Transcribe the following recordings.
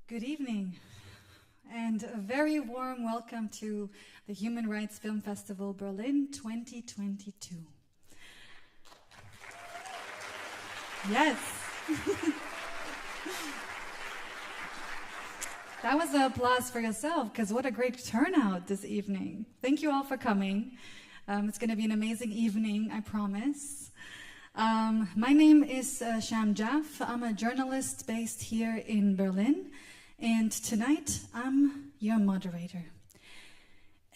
Good evening, and a very warm welcome to the Human Rights Film Festival Berlin 2022. Yes. That was an applause for yourself, because what a great turnout this evening. Thank you all for coming. It's going to be an amazing evening, I promise. My name is Sham Jaff. I'm a journalist based here in Berlin. And tonight, I'm your moderator.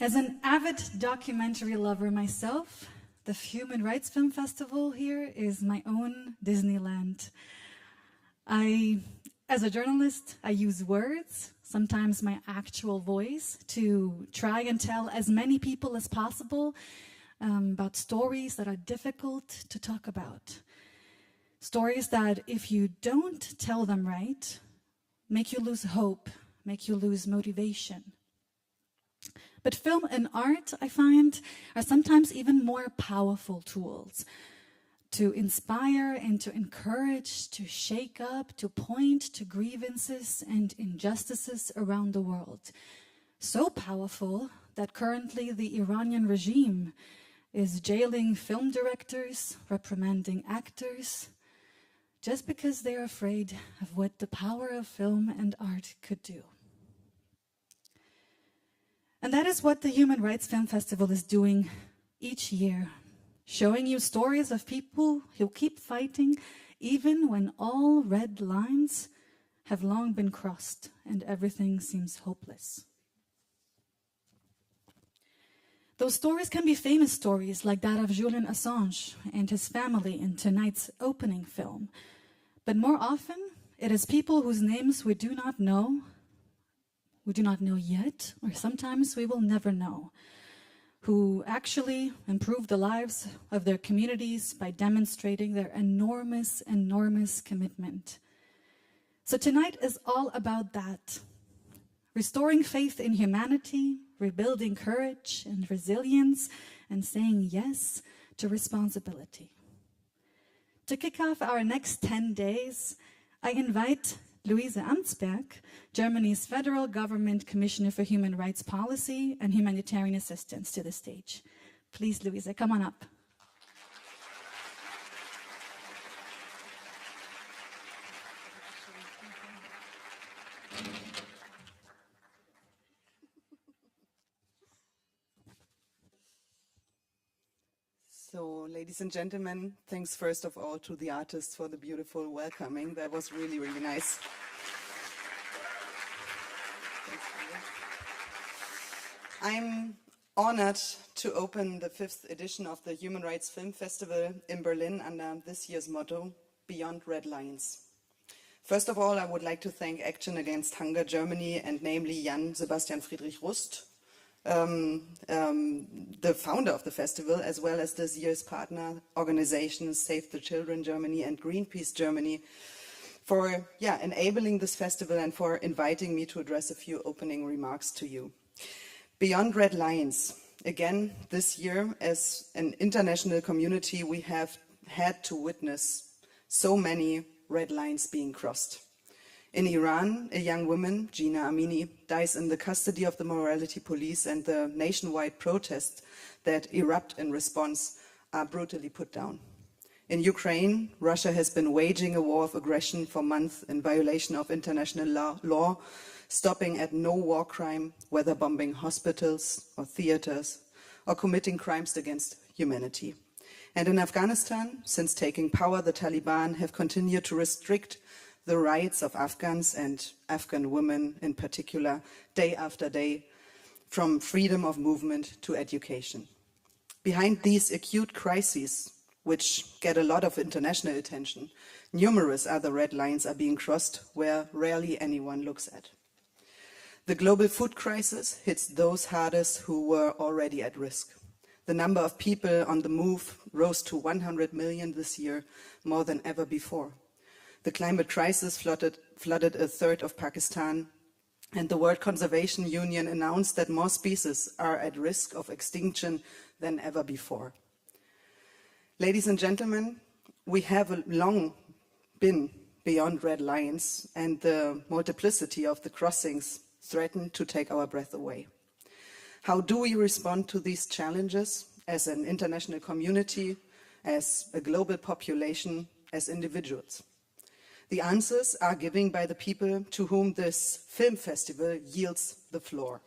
As an avid documentary lover myself, the Human Rights Film Festival here is my own Disneyland. As a journalist, I use words, sometimes my actual voice, to try and tell as many people as possible about stories that are difficult to talk about. Stories that, if you don't tell them right, make you lose hope, make you lose motivation. But film and art, I find, are sometimes even more powerful tools to inspire and to encourage, to shake up, to point to grievances and injustices around the world. So powerful that currently the Iranian regime is jailing film directors, reprimanding actors, just because they're afraid of what the power of film and art could do. And that is what the Human Rights Film Festival is doing each year, showing you stories of people who keep fighting even when all red lines have long been crossed and everything seems hopeless. Those stories can be famous stories like that of Julian Assange and his family in tonight's opening film. But more often, it is people whose names we do not know yet, or sometimes we will never know, who actually improve the lives of their communities by demonstrating their enormous, enormous commitment. So tonight is all about that. Restoring faith in humanity, rebuilding courage and resilience, and saying yes to responsibility. To kick off our next 10 days, I invite Luise Amtsberg, Germany's Federal Government Commissioner for Human Rights Policy and Humanitarian Assistance, to the stage. Please, Luise, come on up. So, ladies and gentlemen, thanks first of all to the artists for the beautiful welcoming. That was really, really nice. I'm honored to open the 5th edition of the Human Rights Film Festival in Berlin under this year's motto, Beyond Red Lines. First of all, I would like to thank Aktion Against Hunger Germany, and namely Sebastian Friedrich-Rust, the founder of the festival, as well as this year's partner organizations Save the Children Germany and Greenpeace Germany, for enabling this festival and for inviting me to address a few opening remarks to you. Beyond Red Lines, again, this year as an international community, we have had to witness so many red lines being crossed. In Iran, a young woman, Gina Amini, dies in the custody of the morality police, and the nationwide protests that erupt in response are brutally put down. In Ukraine, Russia has been waging a war of aggression for months in violation of international law, stopping at no war crime, whether bombing hospitals or theaters or committing crimes against humanity. And in Afghanistan, since taking power, the Taliban have continued to restrict the rights of Afghans and Afghan women in particular, day after day, from freedom of movement to education. Behind these acute crises, which get a lot of international attention, numerous other red lines are being crossed where rarely anyone looks at. The global food crisis hits those hardest who were already at risk. The number of people on the move rose to 100 million this year, more than ever before. The climate crisis flooded a third of Pakistan, and the World Conservation Union announced that more species are at risk of extinction than ever before. Ladies and gentlemen, we have long been beyond red lines, and the multiplicity of the crossings threaten to take our breath away. How do we respond to these challenges as an international community, as a global population, as individuals? The answers are given by the people to whom this film festival yields the floor.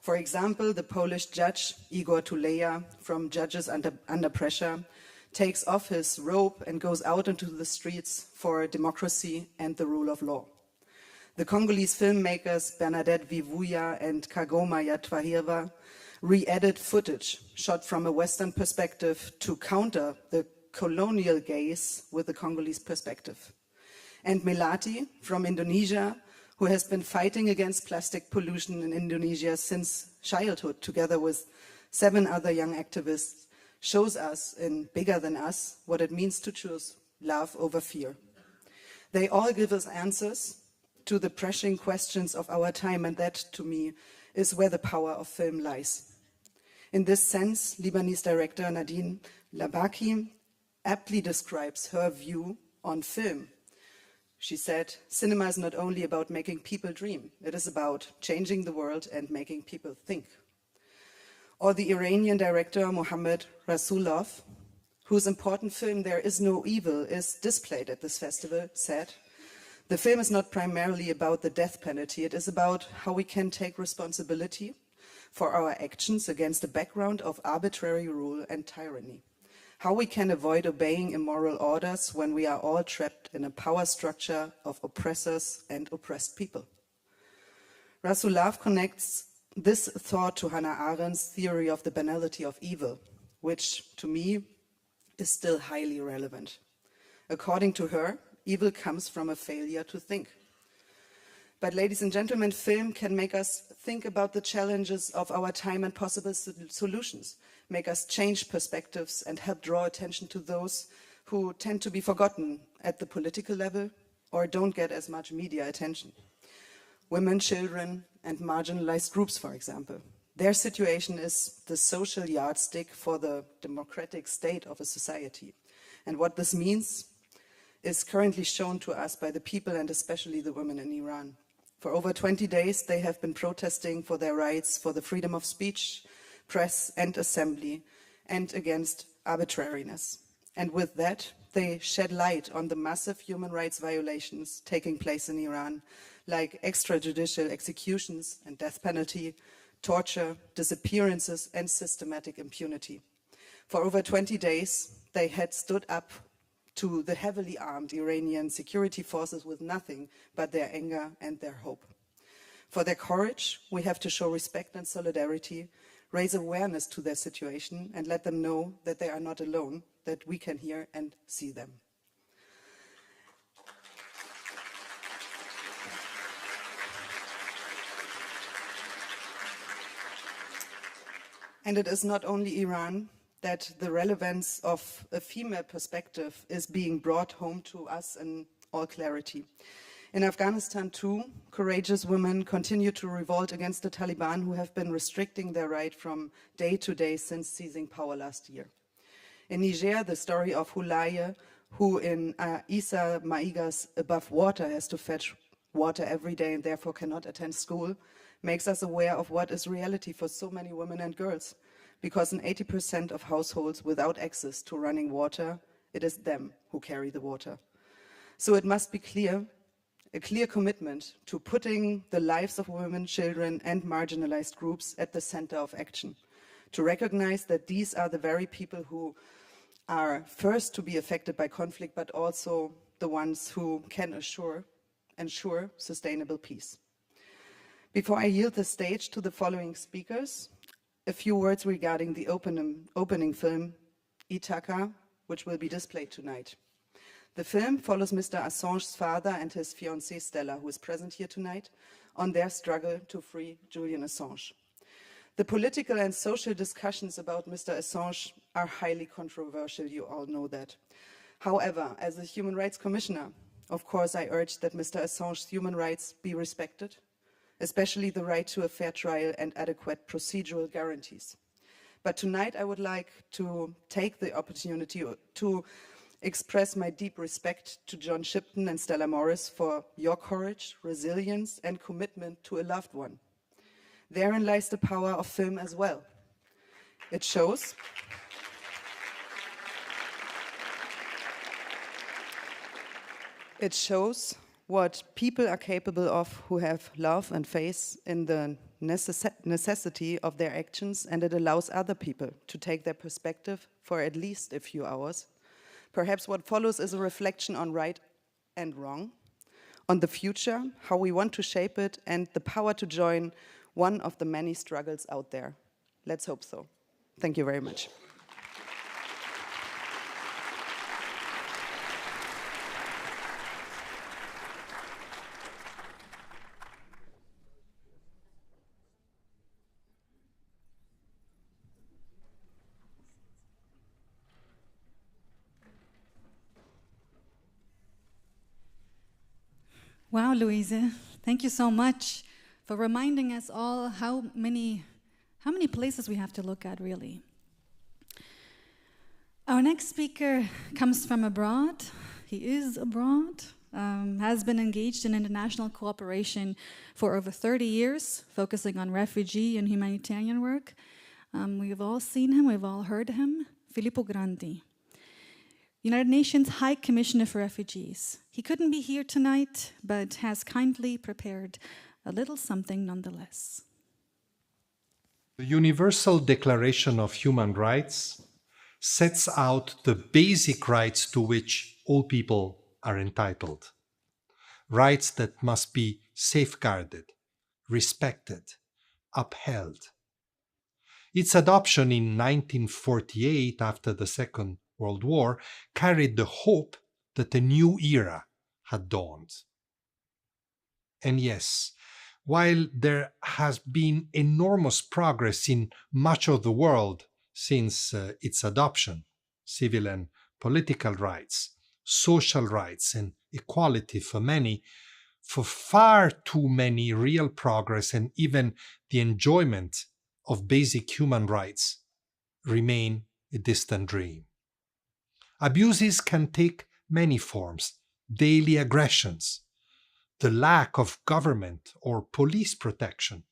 For example, the Polish judge Igor Tuleya from Judges Under Pressure takes off his robe and goes out into the streets for democracy and the rule of law. The Congolese filmmakers Bernadette Vivuya and Kagoma Yatwahirwa re-edit footage shot from a Western perspective to counter the colonial gaze with the Congolese perspective. And Melati from Indonesia, who has been fighting against plastic pollution in Indonesia since childhood, together with 7 other young activists, shows us in Bigger Than Us what it means to choose love over fear. They all give us answers to the pressing questions of our time, and that, to me, is where the power of film lies. In this sense, Lebanese director Nadine Labaki aptly describes her view on film. She said, "Cinema is not only about making people dream, it is about changing the world and making people think." Or the Iranian director Mohammad Rasulov, whose important film There Is No Evil is displayed at this festival, said, "The film is not primarily about the death penalty, it is about how we can take responsibility for our actions against a background of arbitrary rule and tyranny. How we can avoid obeying immoral orders when we are all trapped in a power structure of oppressors and oppressed people." Rasulov connects this thought to Hannah Arendt's theory of the banality of evil, which, to me, is still highly relevant. According to her, evil comes from a failure to think. But, ladies and gentlemen, film can make us think about the challenges of our time and possible solutions, make us change perspectives and help draw attention to those who tend to be forgotten at the political level or don't get as much media attention. Women, children, and marginalized groups, for example. Their situation is the social yardstick for the democratic state of a society. And what this means is currently shown to us by the people and especially the women in Iran. For over 20 days, they have been protesting for their rights, for the freedom of speech, press, and assembly, and against arbitrariness. And with that, they shed light on the massive human rights violations taking place in Iran, like extrajudicial executions and death penalty, torture, disappearances, and systematic impunity. For over 20 days, they had stood up to the heavily armed Iranian security forces with nothing but their anger and their hope. For their courage, we have to show respect and solidarity, raise awareness to their situation, and let them know that they are not alone, that we can hear and see them. And it is not only Iran that the relevance of a female perspective is being brought home to us in all clarity. In Afghanistan too, courageous women continue to revolt against the Taliban, who have been restricting their right from day to day since seizing power last year. In Niger, the story of Hulaye, who in Isa Maiga's Above Water has to fetch water every day and therefore cannot attend school, makes us aware of what is reality for so many women and girls. Because in 80% of households without access to running water, it is them who carry the water. So it must be a clear commitment to putting the lives of women, children, and marginalized groups at the center of action, to recognize that these are the very people who are first to be affected by conflict, but also the ones who can ensure sustainable peace. Before I yield the stage to the following speakers, a few words regarding the opening film, ITHAKA, which will be displayed tonight. The film follows Mr. Assange's father and his fiancée Stella, who is present here tonight, on their struggle to free Julian Assange. The political and social discussions about Mr. Assange are highly controversial, you all know that. However, as a Human Rights Commissioner, of course I urge that Mr. Assange's human rights be respected, especially the right to a fair trial and adequate procedural guarantees. But tonight I would like to take the opportunity to express my deep respect to John Shipton and Stella Morris for your courage, resilience, and commitment to a loved one. Therein lies the power of film as well. It shows what people are capable of who have love and faith in the necessity of their actions, and it allows other people to take their perspective for at least a few hours. Perhaps what follows is a reflection on right and wrong, on the future, how we want to shape it, and the power to join one of the many struggles out there. Let's hope so. Thank you very much. Wow, Luise, thank you so much for reminding us all how many places we have to look at, really. Our next speaker comes from abroad. He is abroad, has been engaged in international cooperation for over 30 years, focusing on refugee and humanitarian work. We've all seen him, we've all heard him, Filippo Grandi, United Nations High Commissioner for Refugees. He couldn't be here tonight, but has kindly prepared a little something nonetheless. The Universal Declaration of Human Rights sets out the basic rights to which all people are entitled. Rights that must be safeguarded, respected, upheld. Its adoption in 1948, after the Second World War, carried the hope that a new era had dawned. And yes, while there has been enormous progress in much of the world since its adoption, civil and political rights, social rights, and equality for many, for far too many real progress and even the enjoyment of basic human rights remain a distant dream. Abuses can take many forms: daily aggressions, the lack of government or police protection,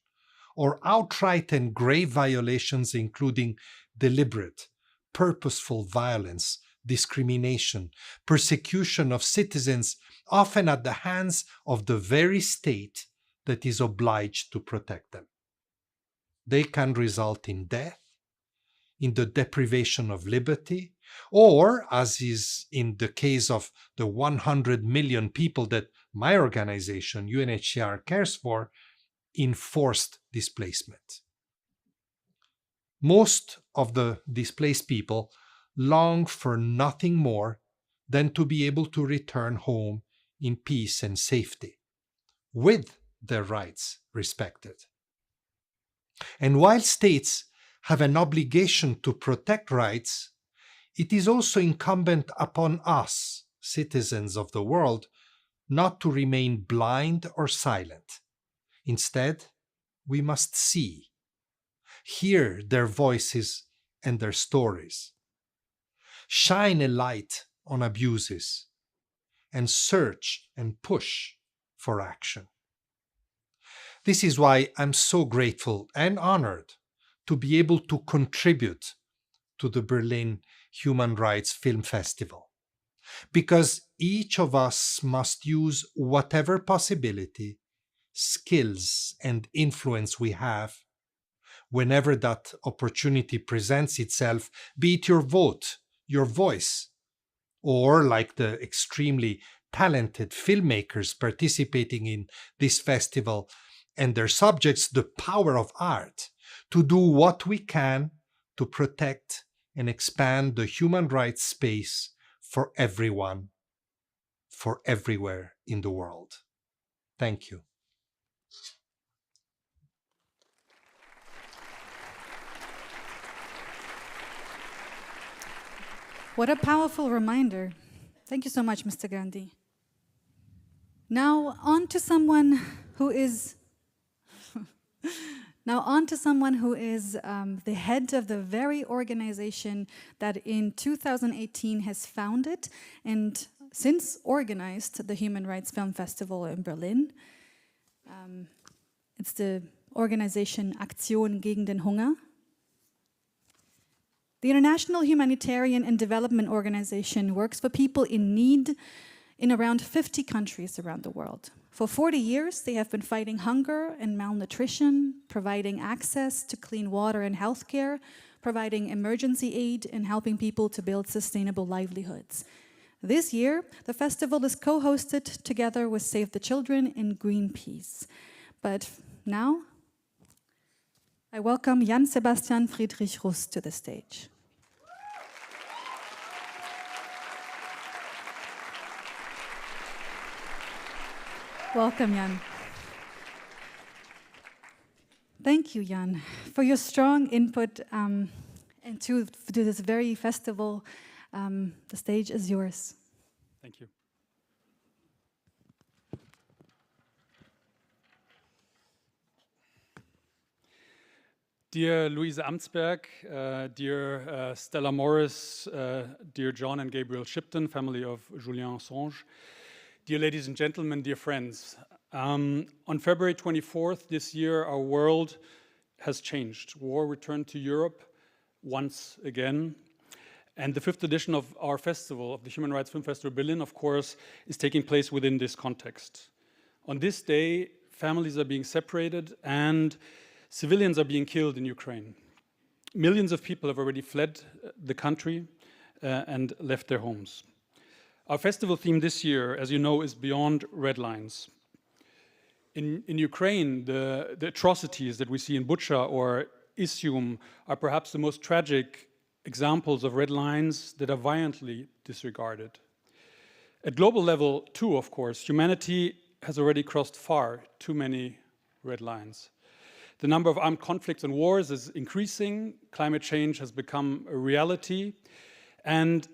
or outright and grave violations including deliberate, purposeful violence, discrimination, persecution of citizens, often at the hands of the very state that is obliged to protect them. They can result in death, in the deprivation of liberty, or, as is in the case of the 100 million people that my organization, UNHCR, cares for, in forced displacement. Most of the displaced people long for nothing more than to be able to return home in peace and safety, with their rights respected. And while states have an obligation to protect rights, it is also incumbent upon us, citizens of the world, not to remain blind or silent. Instead, we must see, hear their voices and their stories, shine a light on abuses, and search and push for action. This is why I'm so grateful and honored to be able to contribute to the Berlin Human Rights Film Festival, because each of us must use whatever possibility, skills, and influence we have whenever that opportunity presents itself, be it your vote, your voice, or like the extremely talented filmmakers participating in this festival and their subjects, the power of art, to do what we can to protect and expand the human rights space for everyone, for everywhere in the world. Thank you. What a powerful reminder. Thank you so much, Mr. Grandi. Now, on to someone who is Now on to someone who is the head of the very organization that in 2018 has founded and since organized the Human Rights Film Festival in Berlin. It's the organization Aktion gegen den Hunger. The International Humanitarian and Development Organization works for people in need in around 50 countries around the world. For 40 years, they have been fighting hunger and malnutrition, providing access to clean water and healthcare, providing emergency aid, and helping people to build sustainable livelihoods. This year, the festival is co-hosted together with Save the Children and Greenpeace. But now, I welcome Sebastian Friedrich-Rust to the stage. Welcome, Jan. Thank you, Jan, for your strong input and to this very festival. The stage is yours. Thank you. Dear Luise Amtsberg, dear Stella Morris, dear John and Gabriel Shipton, family of Julian Assange, dear ladies and gentlemen, dear friends, on February 24th this year, our world has changed. War returned to Europe once again. And the 5th edition of our festival, of the Human Rights Film Festival Berlin, of course, is taking place within this context. On this day, families are being separated and civilians are being killed in Ukraine. Millions of people have already fled the country and left their homes. Our festival theme this year, as you know, is Beyond Red Lines. In Ukraine, the atrocities that we see in Bucha or Isium are perhaps the most tragic examples of red lines that are violently disregarded. At global level, too, of course, humanity has already crossed far too many red lines. The number of armed conflicts and wars is increasing, climate change has become a reality, and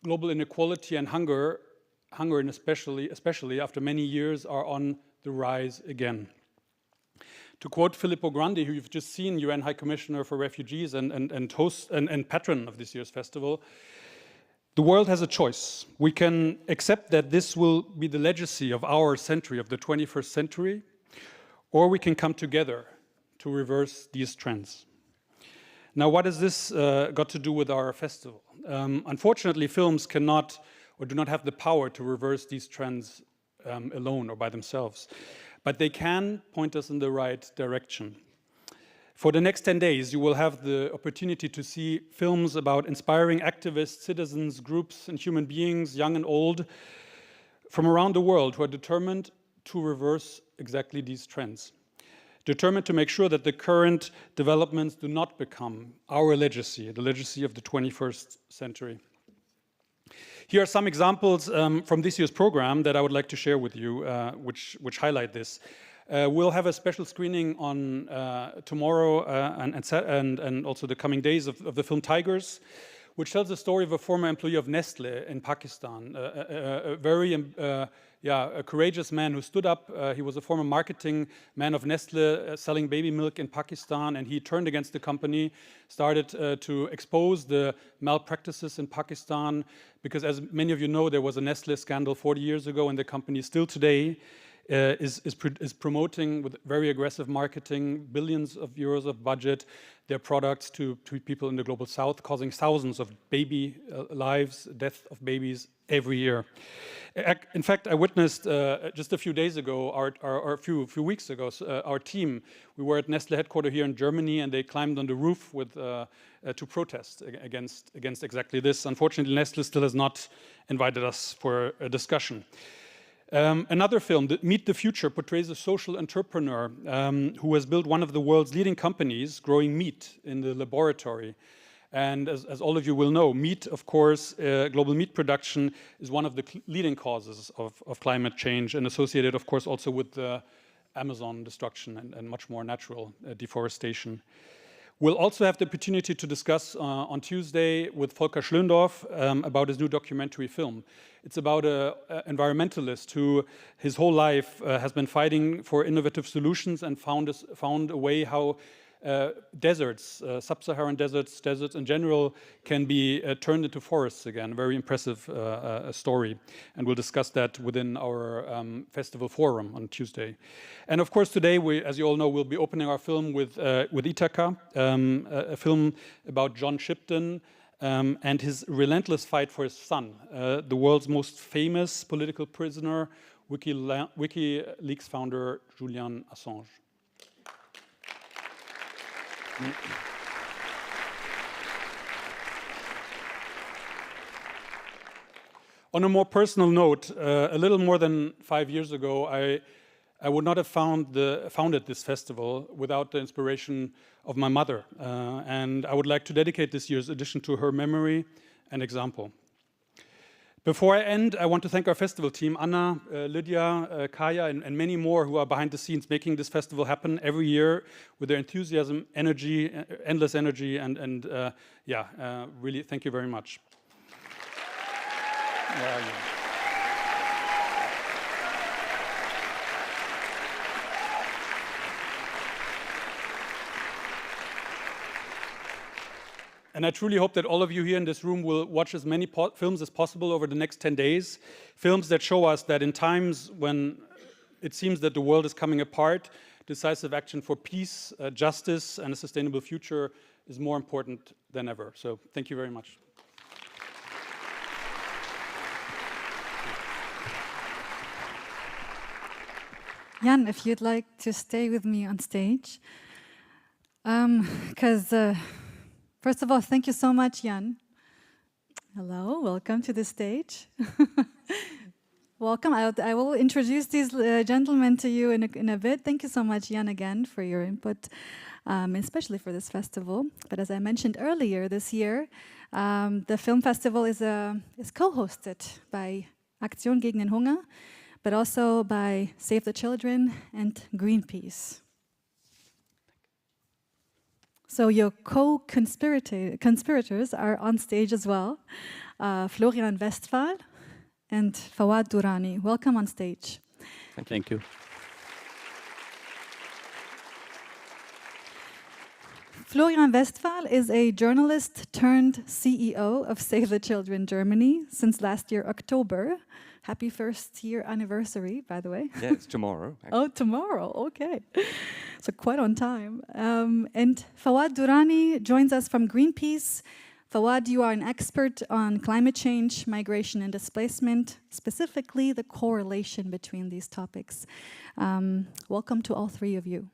global inequality and hunger and especially after many years, are on the rise again. To quote Filippo Grandi, who you've just seen, UN High Commissioner for Refugees and patron of this year's festival, the world has a choice. We can accept that this will be the legacy of our century, of the 21st century, or we can come together to reverse these trends. Now, what has this got to do with our festival? Unfortunately, films cannot or do not have the power to reverse these trends alone or by themselves, but they can point us in the right direction. For the next 10 days, you will have the opportunity to see films about inspiring activists, citizens, groups, and human beings, young and old, from around the world who are determined to reverse exactly these trends. Determined to make sure that the current developments do not become our legacy, the legacy of the 21st century. Here are some examples from this year's program that I would like to share with you, which highlight this. We'll have a special screening on tomorrow and also the coming days of the film Tigers, which tells the story of a former employee of Nestle in Pakistan, a very a courageous man who stood up. He was a former marketing man of Nestle, selling baby milk in Pakistan, and he turned against the company, started to expose the malpractices in Pakistan, because as many of you know, there was a Nestle scandal 40 years ago, and the company still today is promoting with very aggressive marketing, billions of euros of budget, their products to people in the global south, causing thousands of baby lives, death of babies every year. In fact, I witnessed just a few days ago, or a few weeks ago, our team, we were at Nestle headquarters here in Germany, and they climbed on the roof with to protest against exactly this. Unfortunately, Nestle still has not invited us for a discussion. Another film, Meet the Future, portrays a social entrepreneur who has built one of the world's leading companies growing meat in the laboratory. And as all of you will know, meat, of course, global meat production is one of the leading causes of climate change, and associated, of course, also with the Amazon destruction and much more natural deforestation. We'll also have the opportunity to discuss on Tuesday with Volker Schlöndorff about his new documentary film. It's about an environmentalist who his whole life has been fighting for innovative solutions and found a way how deserts, sub-Saharan deserts in general, can be turned into forests again. Very impressive story. And we'll discuss that within our festival forum on Tuesday. And of course, today, as you all know, we'll be opening our film with ITHAKA, a film about John Shipton and his relentless fight for his son, the world's most famous political prisoner, WikiLeaks founder Julian Assange. On a more personal note, a little more than 5 years ago, I would not have founded this festival without the inspiration of my mother. And I would like to dedicate this year's edition to her memory and example. Before I end, I want to thank our festival team, Anna, Lydia, Kaya, and many more who are behind the scenes making this festival happen every year with their enthusiasm, energy, endless energy, and really thank you very much. Where are you? And I truly hope that all of you here in this room will watch as many films as possible over the next 10 days. Films that show us that in times when it seems that the world is coming apart, decisive action for peace, justice, and a sustainable future is more important than ever. So thank you very much. Jan, if you'd like to stay with me on stage. Because first of all, thank you so much, Jan. Hello, welcome to the stage. Welcome. I will introduce these gentlemen to you in a bit. Thank you so much, Jan, again, for your input, especially for this festival. But as I mentioned earlier this year, the film festival is co-hosted by Aktion gegen Hunger, but also by Save the Children and Greenpeace. So your co-conspirators are on stage as well, Florian Westphal and Fawad Durrani. Welcome on stage. Thank you. Florian Westphal is a journalist turned CEO of Save the Children Germany since last year, October. Happy first year anniversary, by the way. Yeah, it's tomorrow. Actually. Oh, tomorrow, okay. So quite on time. And Fawad Durrani joins us from Greenpeace. Fawad, you are an expert on climate change, migration and displacement, specifically the correlation between these topics. Welcome to all three of you.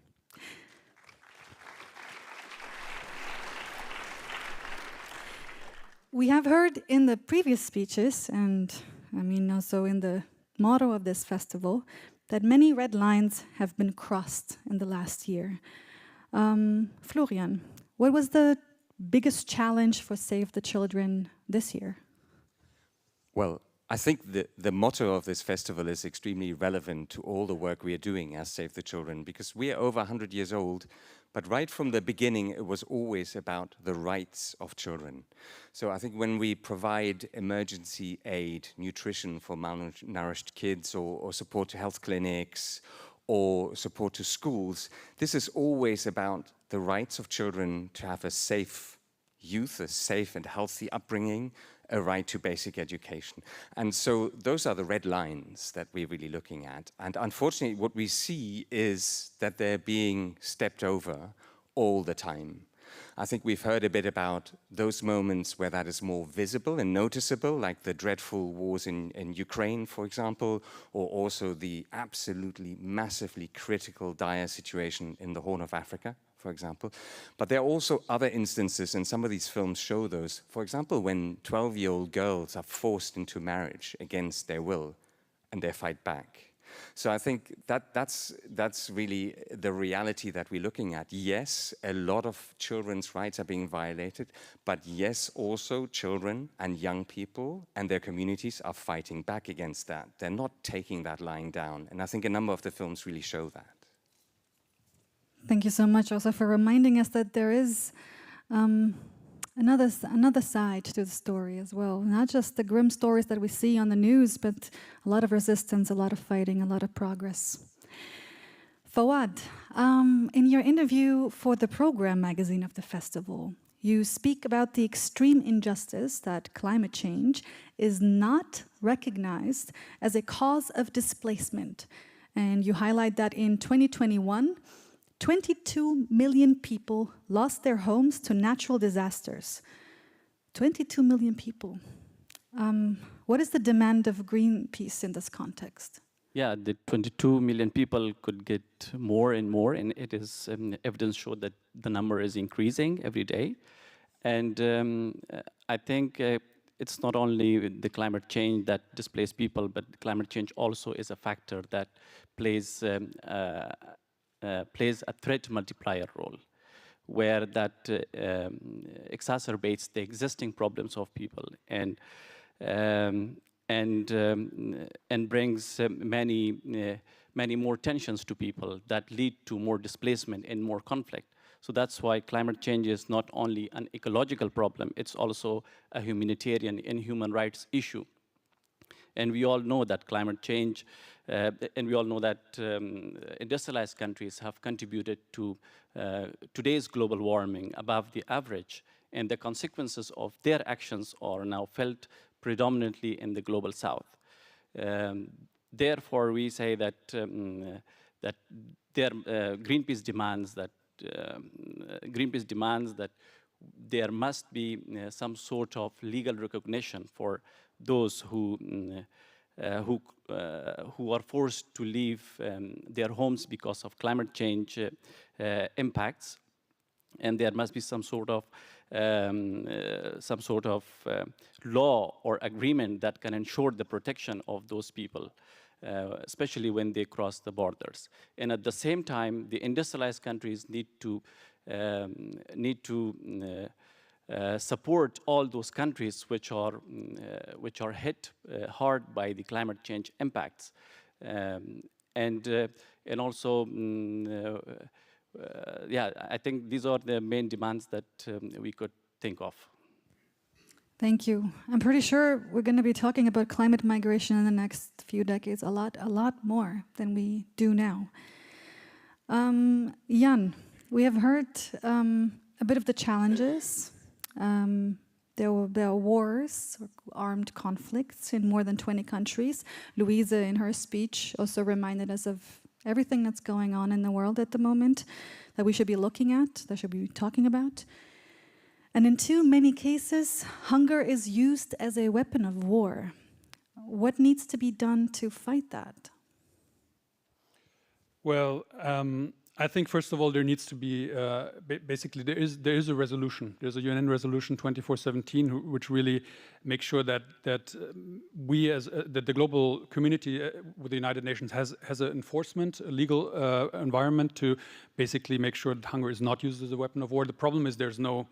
We have heard in the previous speeches, and I mean also in the motto of this festival, that many red lines have been crossed in the last year. Florian, what was the biggest challenge for Save the Children this year? Well, I think the motto of this festival is extremely relevant to all the work we are doing as Save the Children, because we are over 100 years old, but right from the beginning, it was always about the rights of children. So I think when we provide emergency aid, nutrition for malnourished kids, or support to health clinics, or support to schools, this is always about the rights of children to have a safe youth, a safe and healthy upbringing, a right to basic education. And so those are the red lines that we're really looking at. And unfortunately, what we see is that they're being stepped over all the time. I think we've heard a bit about those moments where that is more visible and noticeable, like the dreadful wars in Ukraine, for example, or also the absolutely massively critical, dire situation in the Horn of Africa, for example. But there are also other instances, and some of these films show those. For example, when 12-year-old girls are forced into marriage against their will, and they fight back. So I think that's really the reality that we're looking at. Yes, a lot of children's rights are being violated, but yes, also children and young people and their communities are fighting back against that. They're not taking that lying down. And I think a number of the films really show that. Thank you so much also for reminding us that there is another side to the story as well. Not just the grim stories that we see on the news, but a lot of resistance, a lot of fighting, a lot of progress. Fawad, in your interview for the program magazine of the festival, you speak about the extreme injustice that climate change is not recognized as a cause of displacement. And you highlight that in 2021, 22 million people lost their homes to natural disasters. 22 million people. What is the demand of Greenpeace in this context? Yeah, the 22 million people could get more and more, and it is evidence show that the number is increasing every day. And I think it's not only the climate change that displaces people, but climate change also is a factor that plays a threat multiplier role, where that exacerbates the existing problems of people and brings many more tensions to people that lead to more displacement and more conflict. So that's why climate change is not only an ecological problem, it's also a humanitarian and human rights issue. And we all know that climate change, and we all know that industrialized countries have contributed to today's global warming above the average, and the consequences of their actions are now felt predominantly in the global south. Therefore, we say that Greenpeace demands that there must be some sort of legal recognition for those who are forced to leave their homes because of climate change impacts, and there must be some sort of law or agreement that can ensure the protection of those people, especially when they cross the borders. And at the same time, the industrialized countries need to support all those countries which are hit hard by the climate change impacts, and also, yeah, I think these are the main demands that we could think of. Thank you. I'm pretty sure we're going to be talking about climate migration in the next few decades a lot more than we do now. Jan, we have heard a bit of the challenges. There are wars, armed conflicts in more than 20 countries. Luise, in her speech, also reminded us of everything that's going on in the world at the moment that we should be looking at, that should be talking about. And in too many cases, hunger is used as a weapon of war. What needs to be done to fight that? Well, I think first of all there needs to be basically there is a resolution. There's a UN resolution 2417 which really makes sure that we as that the global community with the United Nations has an enforcement, a legal environment to basically make sure that hunger is not used as a weapon of war. The problem is there's no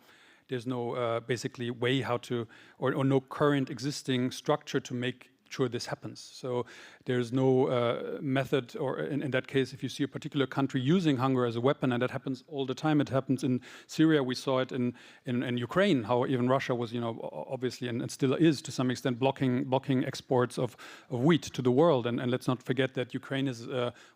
basically way how to or no current existing structure to make sure this happens. So there's no method, or in that case, if you see a particular country using hunger as a weapon, and that happens all the time. It happens in Syria. We saw it in Ukraine, how even Russia was, obviously, and still is to some extent, blocking exports of wheat to the world. And let's not forget that Ukraine is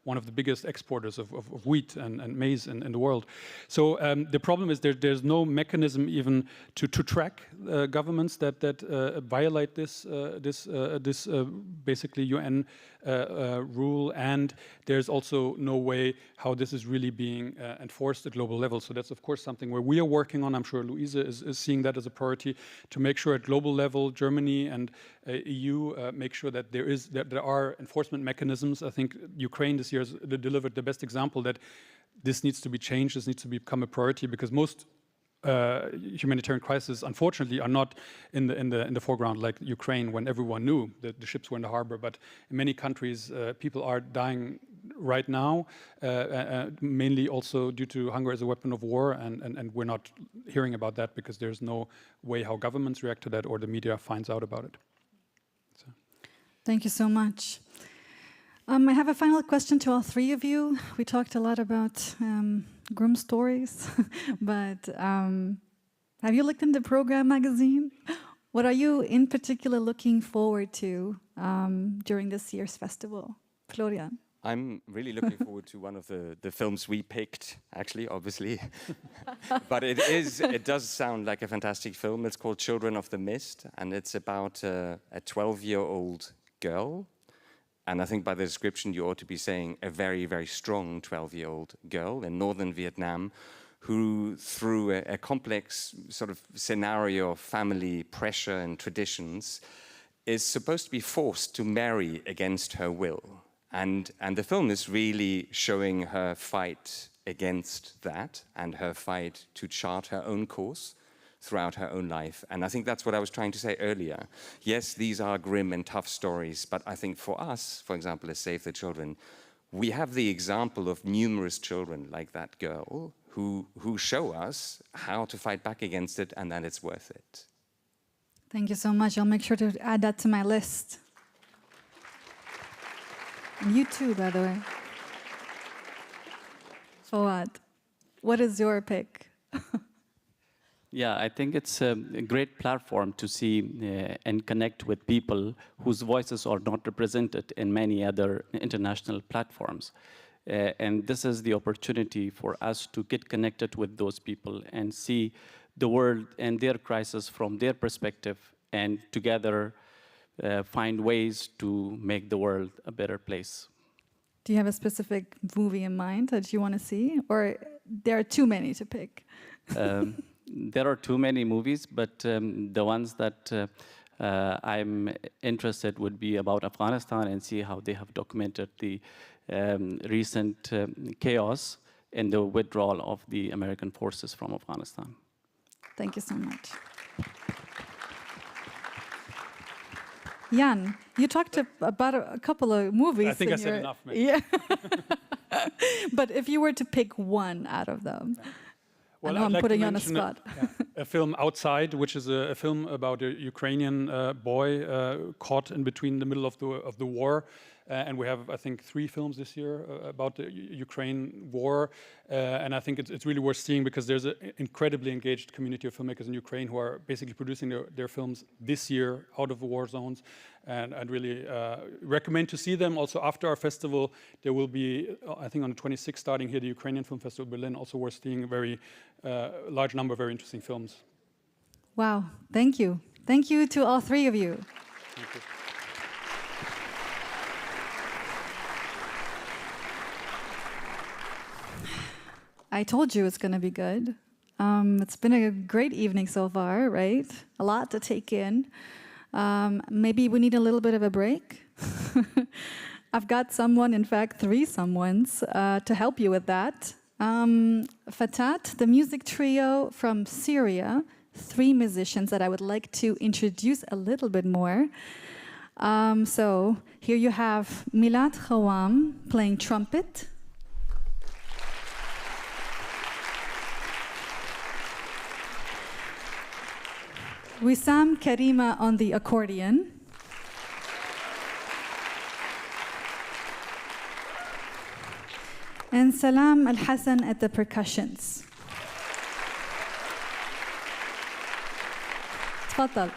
one of the biggest exporters of wheat and maize in the world. So the problem is there's no mechanism even to track governments that violate this basically UN rule, and there's also no way how this is really being enforced at global level. So that's of course something where we are working on. I'm sure Luise is seeing that as a priority to make sure at global level, Germany and EU make sure that there are enforcement mechanisms. I think Ukraine this year has delivered the best example that this needs to be changed. This needs to become a priority, because most humanitarian crises, unfortunately, are not in the foreground like Ukraine, when everyone knew that the ships were in the harbor. But in many countries, people are dying right now, mainly also due to hunger as a weapon of war, and we're not hearing about that because there's no way how governments react to that or the media finds out about it. So. Thank you so much. I have a final question to all three of you. We talked a lot about grim stories. But have you looked into Program magazine? What are you in particular looking forward to during this year's festival? Florian? I'm really looking forward to one of the films we picked, actually, obviously. But it does sound like a fantastic film. It's called Children of the Mist, and it's about a 12-year-old girl. And I think by the description, you ought to be saying a very, very strong 12-year-old girl in northern Vietnam who, through a complex sort of scenario of family pressure and traditions, is supposed to be forced to marry against her will. And the film is really showing her fight against that and her fight to chart her own course throughout her own life. And I think that's what I was trying to say earlier. Yes, these are grim and tough stories, but I think for us, for example, as Save the Children, we have the example of numerous children like that girl who show us how to fight back against it and that it's worth it. Thank you so much. I'll make sure to add that to my list. And you too, by the way. Fawad, what is your pick? Yeah, I think it's a great platform to see and connect with people whose voices are not represented in many other international platforms. And this is the opportunity for us to get connected with those people and see the world and their crisis from their perspective, and together find ways to make the world a better place. Do you have a specific movie in mind that you want to see? Or there are too many to pick? There are too many movies, but the ones that I'm interested would be about Afghanistan and see how they have documented the recent chaos and the withdrawal of the American forces from Afghanistan. Thank you so much. Jan, you talked about a couple of movies. I think I said enough, maybe. Yeah. But if you were to pick one out of them, well, I know I'm putting you on the spot. A film Outside, which is a film about a Ukrainian boy caught in between the middle of the war. And we have, I think, 3 films this year about the Ukraine war. And I think it's really worth seeing because there's an incredibly engaged community of filmmakers in Ukraine who are basically producing their films this year out of the war zones. And I'd really recommend to see them. Also, after our festival, there will be, I think on the 26th, starting here, the Ukrainian Film Festival Berlin, also worth seeing a very large number of very interesting films. Wow, thank you. Thank you to all 3 of you. Thank you. I told you it's going to be good. It's been a great evening so far, right? A lot to take in. Maybe we need a little bit of a break. I've got someone, in fact, 3 someones, to help you with that. Fatat, the music trio from Syria, 3 musicians that I would like to introduce a little bit more. So here you have Milad Khawam playing trumpet. Wissam Karima on the accordion. And Salam Al-Hassan at the percussions. تفضل.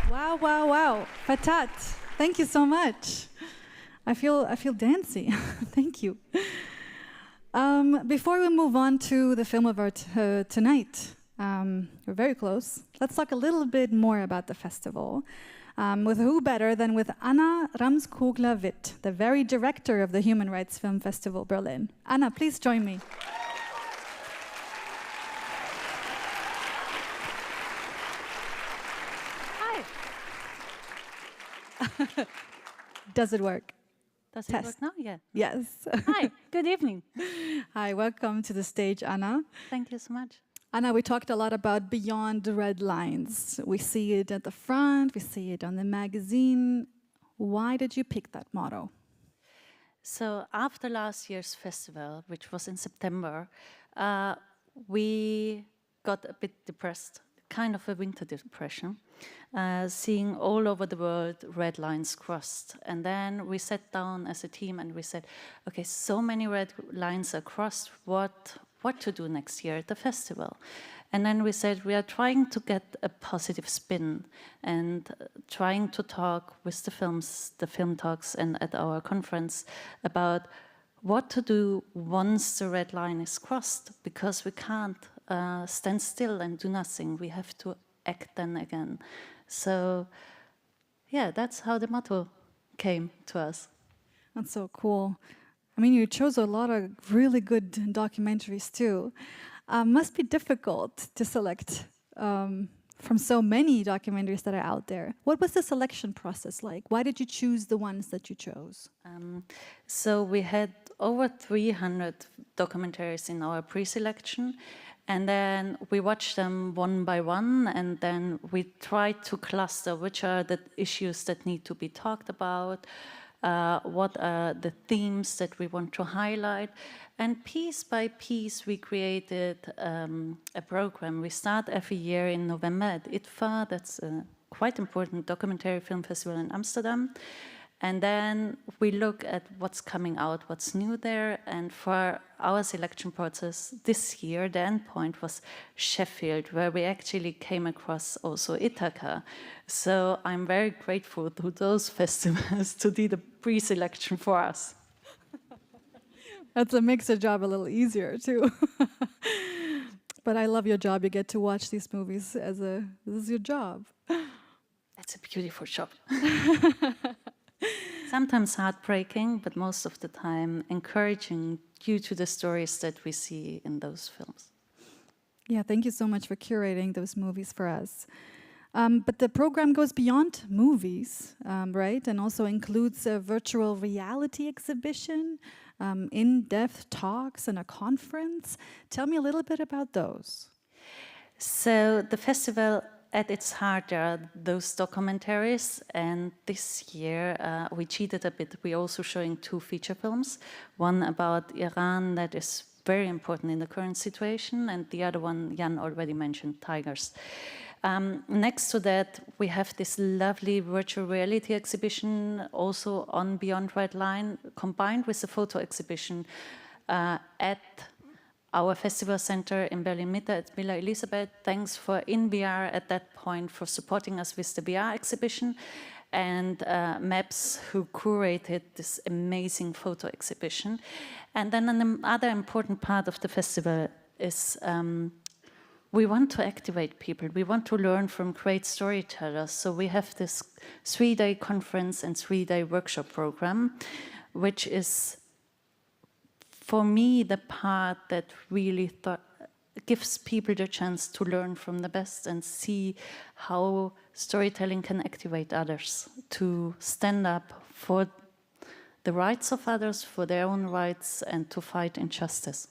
Wow, wow, wow. Fatat, thank you so much. I feel dancy. Thank you. Before we move on to the film of art tonight, we're very close. Let's talk a little bit more about the festival. With who better than with Anna Ramskogler-Witt, the very director of the Human Rights Film Festival Berlin. Anna, please join me. Does it work? Does it work now? Yeah. Yes. Hi, good evening. Hi, welcome to the stage, Anna. Thank you so much. Anna, we talked a lot about Beyond the Red Lines. We see it at the front, we see it on the magazine. Why did you pick that motto? So after last year's festival, which was in September, we got a bit depressed, kind of a winter depression, seeing all over the world red lines crossed. And then we sat down as a team and we said, okay, so many red lines are crossed, what to do next year at the festival? And then we said, we are trying to get a positive spin and trying to talk with the film talks and at our conference about what to do once the red line is crossed, because we can't stand still and do nothing. We have to act then again. So, yeah, that's how the motto came to us. That's so cool. I mean, you chose a lot of really good documentaries too. Must be difficult to select from so many documentaries that are out there. What was the selection process like? Why did you choose the ones that you chose? So we had over 300 documentaries in our pre-selection, and then we watched them one by one, and then we tried to cluster which are the issues that need to be talked about, what are the themes that we want to highlight. And piece by piece, we created a program. We start every year in November at ITHAKA. That's a quite important documentary film festival in Amsterdam. And then we look at what's coming out, what's new there. And for our selection process this year, the endpoint was Sheffield, where we actually came across also ITHAKA. So I'm very grateful to those festivals to do the pre-selection for us. That makes the job a little easier too. But I love your job. You get to watch these movies this is your job. It's a beautiful job. Sometimes heartbreaking, but most of the time encouraging due to the stories that we see in those films. Yeah, thank you so much for curating those movies for us. But the program goes beyond movies, right? And also includes a virtual reality exhibition, in-depth talks and a conference. Tell me a little bit about those. So the festival, at its heart, there are those documentaries, and this year we cheated a bit. We're also showing 2 feature films, one about Iran that is very important in the current situation, and the other one Jan already mentioned, Tigers. Next to that, we have this lovely virtual reality exhibition also on Beyond Red Line, combined with the photo exhibition at our festival center in Berlin-Mitte at Villa Elisabeth. Thanks for InVR at that point for supporting us with the VR exhibition, and Maps, who curated this amazing photo exhibition. And then another important part of the festival is we want to activate people. We want to learn from great storytellers. So we have this 3-day conference and 3-day workshop program, which is, for me, the part that really gives people the chance to learn from the best and see how storytelling can activate others to stand up for the rights of others, for their own rights, and to fight injustice.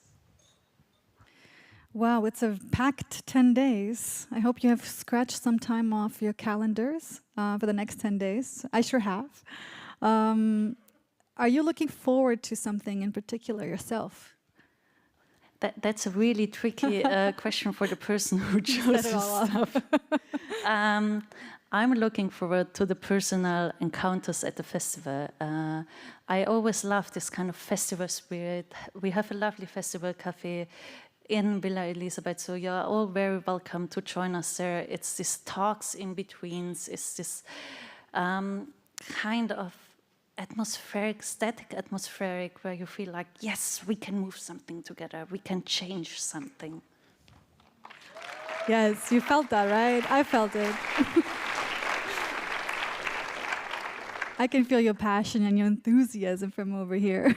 Wow, it's a packed 10 days. I hope you have scratched some time off your calendars for the next 10 days. I sure have. Are you looking forward to something in particular yourself? That's a really tricky question for the person who chose this stuff. I'm looking forward to the personal encounters at the festival. I always love this kind of festival spirit. We have a lovely festival cafe in Villa Elisabeth, so you're all very welcome to join us there. It's this talks in betweens, it's this kind of static atmospheric, where you feel like, yes, we can move something together, we can change something. Yes, you felt that, right? I felt it. I can feel your passion and your enthusiasm from over here.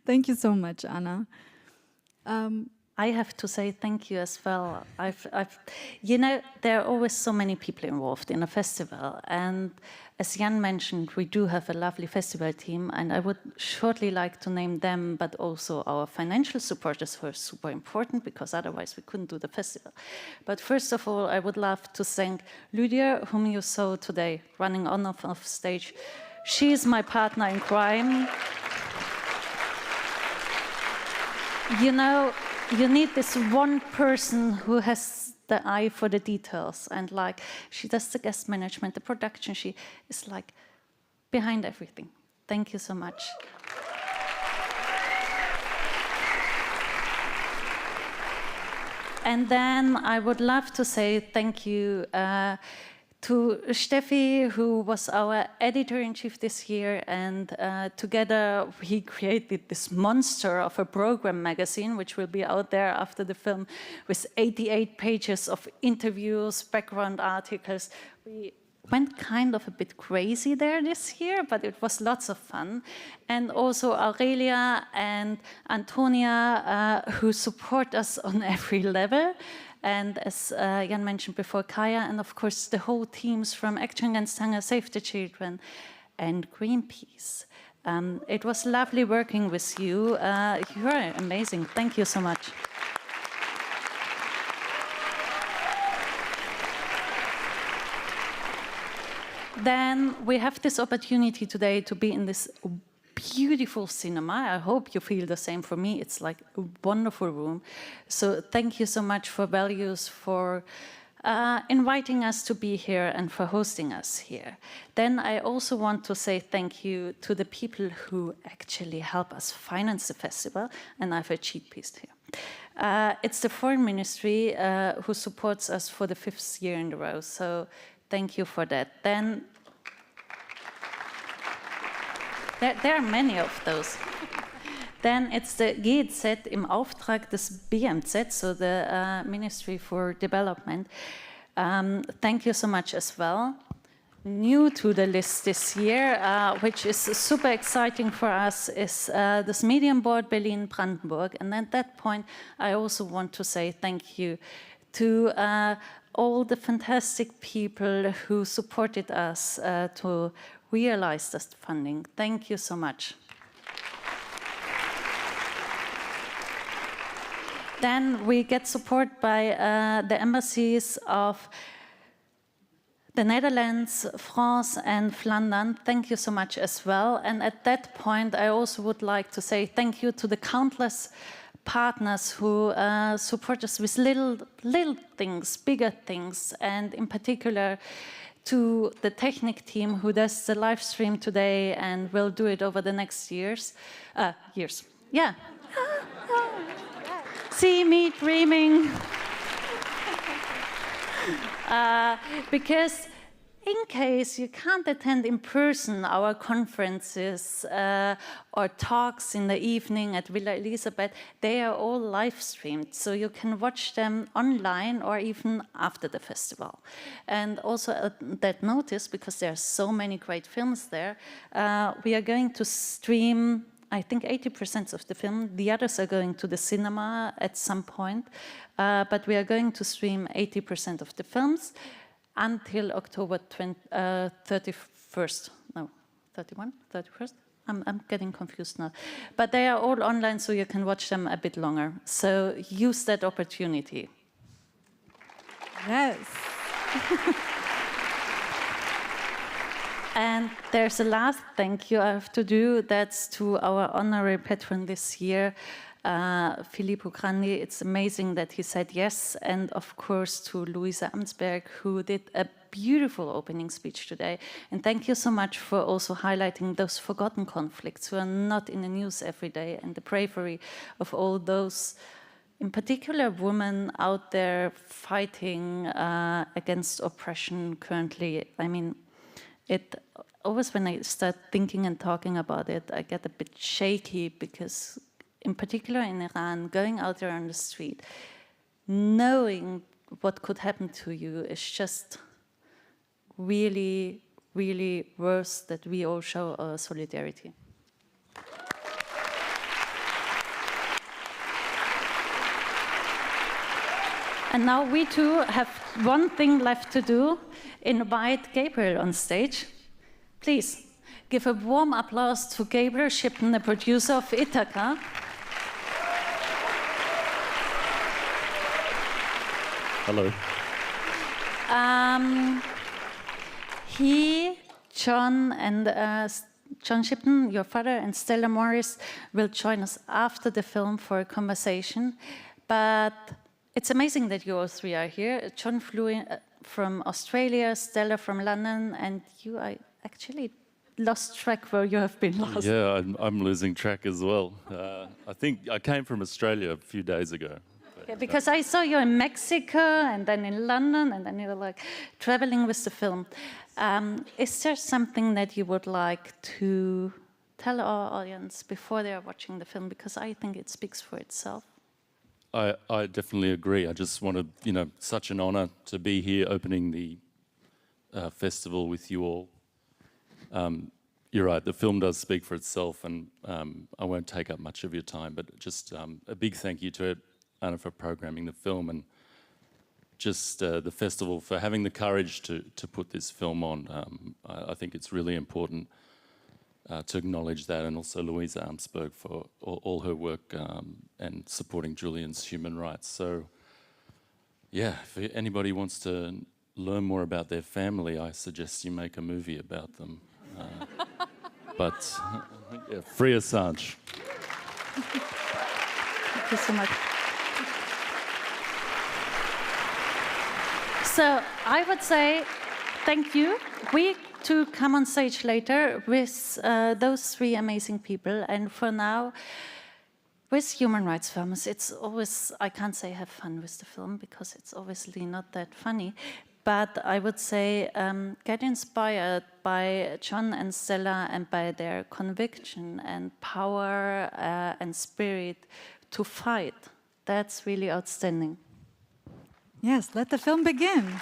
Thank you so much, Anna. I have to say thank you as well. You know, there are always so many people involved in a festival, and as Jan mentioned, we do have a lovely festival team, and I would shortly like to name them, but also our financial supporters who are super important, because otherwise we couldn't do the festival. But first of all, I would love to thank Lydia, whom you saw today running on off stage. She is my partner in crime. You know, you need this one person who has the eye for the details, and like, she does the guest management, the production, she is like behind everything. Thank you so much. And then I would love to say thank you to Steffi, who was our editor-in-chief this year, and together we created this monster of a program magazine, which will be out there after the film, with 88 pages of interviews, background articles. We went kind of a bit crazy there this year, but it was lots of fun. And also Aurelia and Antonia, who support us on every level. And as Jan mentioned before, Kaya, and of course the whole teams from Aktion against Hunger, Save the Children, and Greenpeace. It was lovely working with you. You are amazing. Thank you so much. Then we have this opportunity today to be in this beautiful cinema. I hope you feel the same. For me, it's like a wonderful room. So thank you so much for Values, for inviting us to be here and for hosting us here. Then I also want to say thank you to the people who actually help us finance the festival, and I have a cheat piece here. It's the Foreign Ministry who supports us for the 5th year in a row, so thank you for that. Then there are many of those. Then it's the GEZ im Auftrag des BMZ, so the Ministry for Development. Thank you so much as well. New to the list this year, which is super exciting for us, is this Medium Board Berlin-Brandenburg. And at that point, I also want to say thank you to all the fantastic people who supported us to realize this funding. Thank you so much. Then we get support by the embassies of the Netherlands, France, and Flandern. Thank you so much as well. And at that point, I also would like to say thank you to the countless partners who support us with little things, bigger things, and in particular to the Technic team who does the live stream today and will do it over the next years. Yeah. See me dreaming. Because in case you can't attend in person our conferences or talks in the evening at Villa Elisabeth, they are all live streamed, so you can watch them online or even after the festival. And also that notice, because there are so many great films there, we are going to stream, I think 80% of the film. The others are going to the cinema at some point, but we are going to stream 80% of the films until October 31st. No, 31? 31st? I'm getting confused now. But they are all online, so you can watch them a bit longer. So use that opportunity. Yes. And there's a last thank you I have to do. That's to our honorary patron this year, Filippo Grandi. It's amazing that he said yes. And of course to Luise Amtsberg, who did a beautiful opening speech today. And thank you so much for also highlighting those forgotten conflicts who are not in the news every day, and the bravery of all those, in particular women out there fighting against oppression currently. I mean, it always, when I start thinking and talking about it, I get a bit shaky, because in particular in Iran, going out there on the street, knowing what could happen to you is just really, really worth that we all show our solidarity. And now we too have one thing left to do: invite Gabriel on stage. Please give a warm applause to Gabriel Shipton, the producer of ITHAKA. Hello. He, John, and John Shipton, your father, and Stella Morris will join us after the film for a conversation. But it's amazing that you all three are here. John flew from Australia, Stella from London, and you, I actually lost track where you have been last. Yeah, I'm losing track as well. I think I came from Australia a few days ago. Yeah, because I saw you in Mexico and then in London, and then you were like traveling with the film. Is there something that you would like to tell our audience before they are watching the film? Because I think it speaks for itself. I definitely agree. I just want to, such an honor to be here opening the festival with you all. You're right, the film does speak for itself, and I won't take up much of your time, but just a big thank you to Anna for programming the film, and just the festival for having the courage to put this film on. I think it's really important to acknowledge that, and also Luise Amtsberg for all her work and supporting Julian's human rights. So yeah, if anybody wants to learn more about their family, I suggest you make a movie about them. But yeah, free Assange. Thank you so much. So I would say thank you. We to come on stage later with those three amazing people. And for now, with human rights films, it's always, I can't say have fun with the film, because it's obviously not that funny. But I would say get inspired by John and Stella and by their conviction and power and spirit to fight. That's really outstanding. Yes, let the film begin.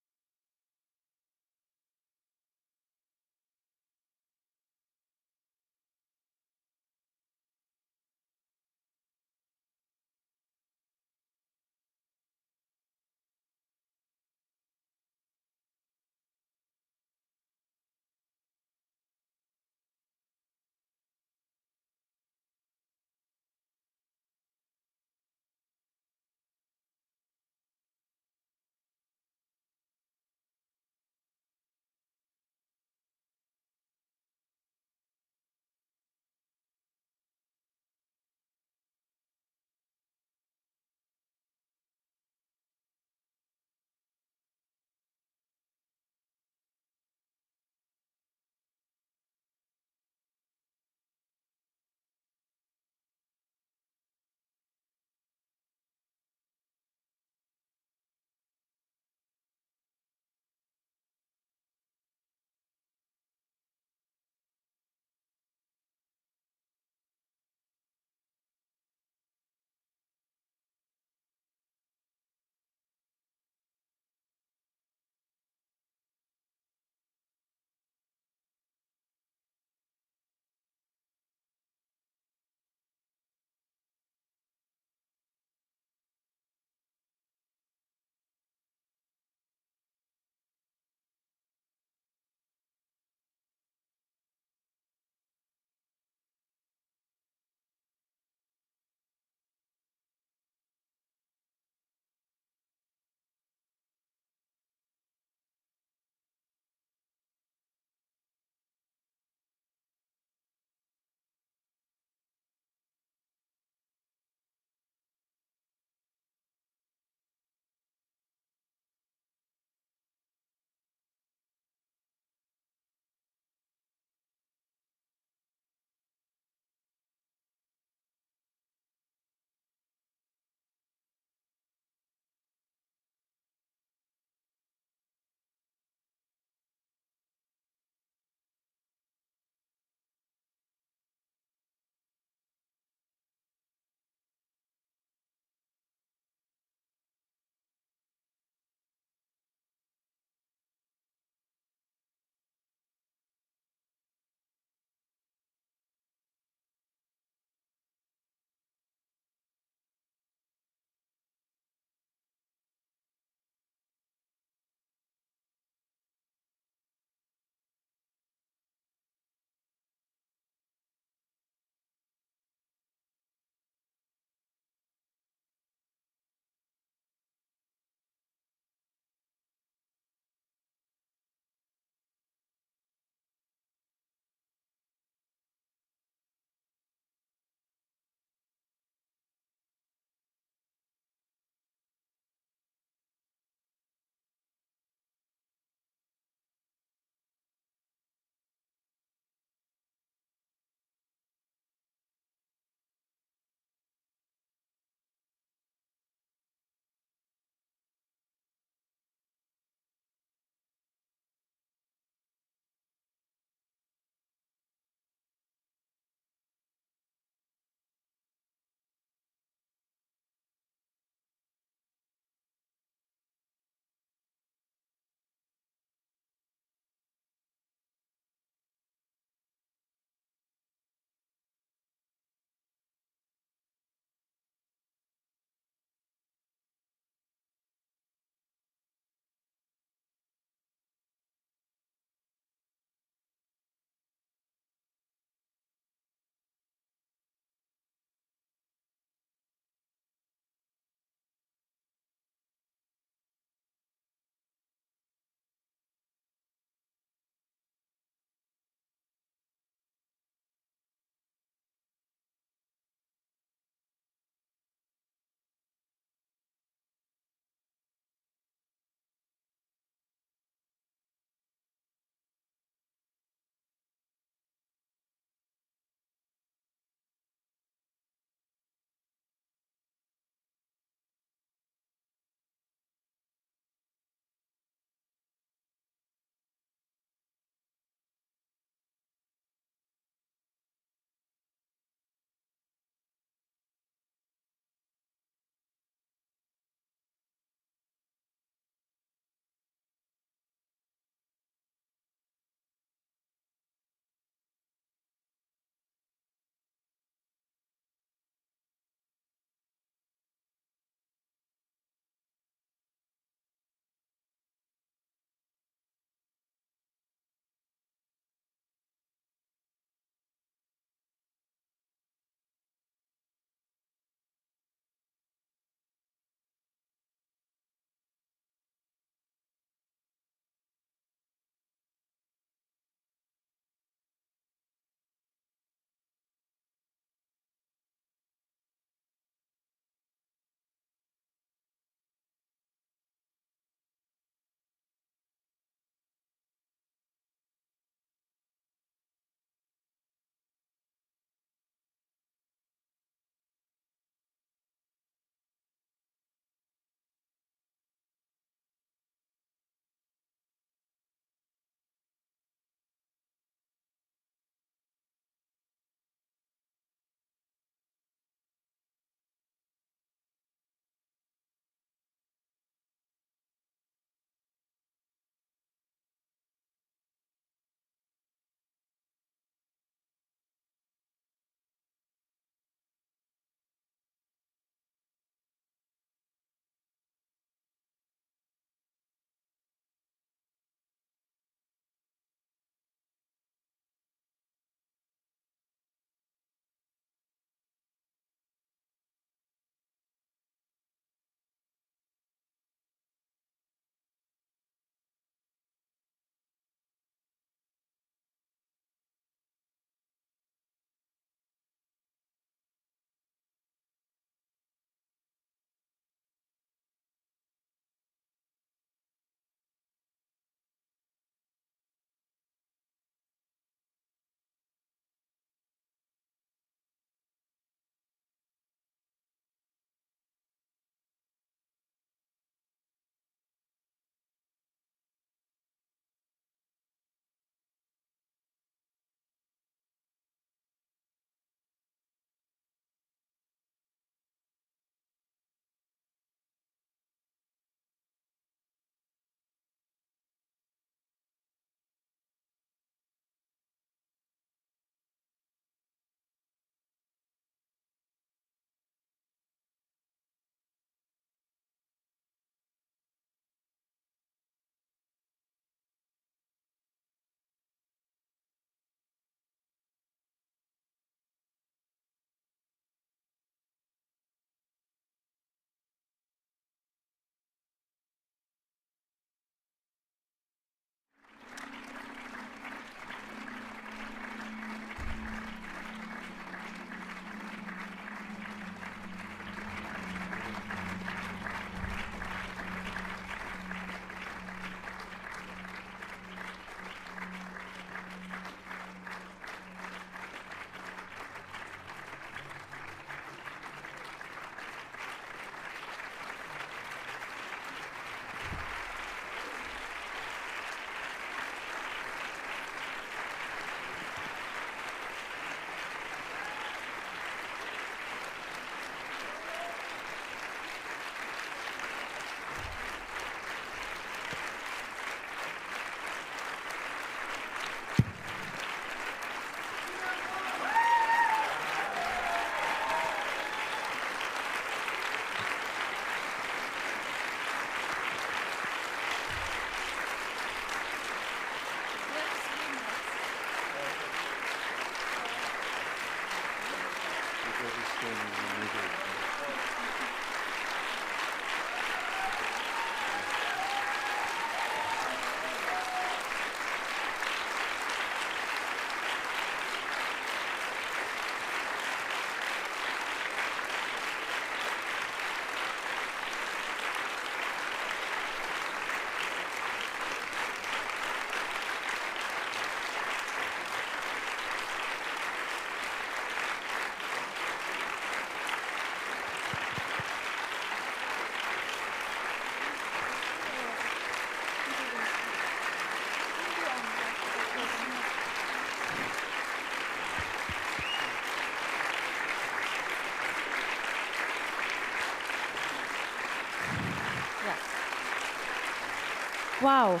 Wow.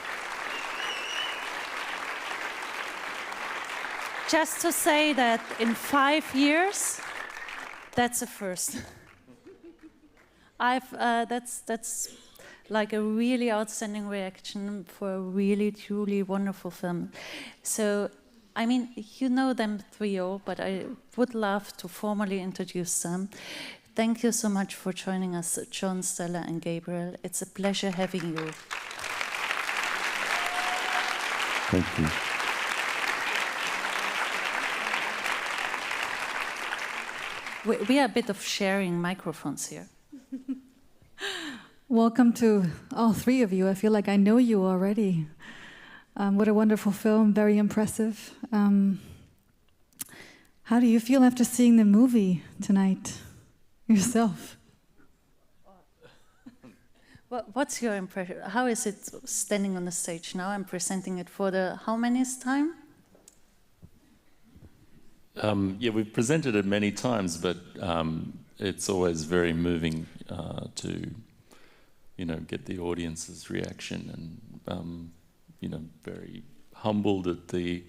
Just to say that in 5 years, that's a first. That's like a really outstanding reaction for a really, truly wonderful film. So, I mean, you know them trio, but I would love to formally introduce them. Thank you so much for joining us, John, Stella, and Gabriel. It's a pleasure having you. Thank you. We are a bit of sharing microphones here. Welcome to all three of you. I feel like I know you already. What a wonderful film, very impressive. How do you feel after seeing the movie tonight yourself? What's your impression? How is it standing on the stage now? I'm presenting it for the how manyth time? Yeah, we've presented it many times, but it's always very moving to, get the audience's reaction, and very humbled at the,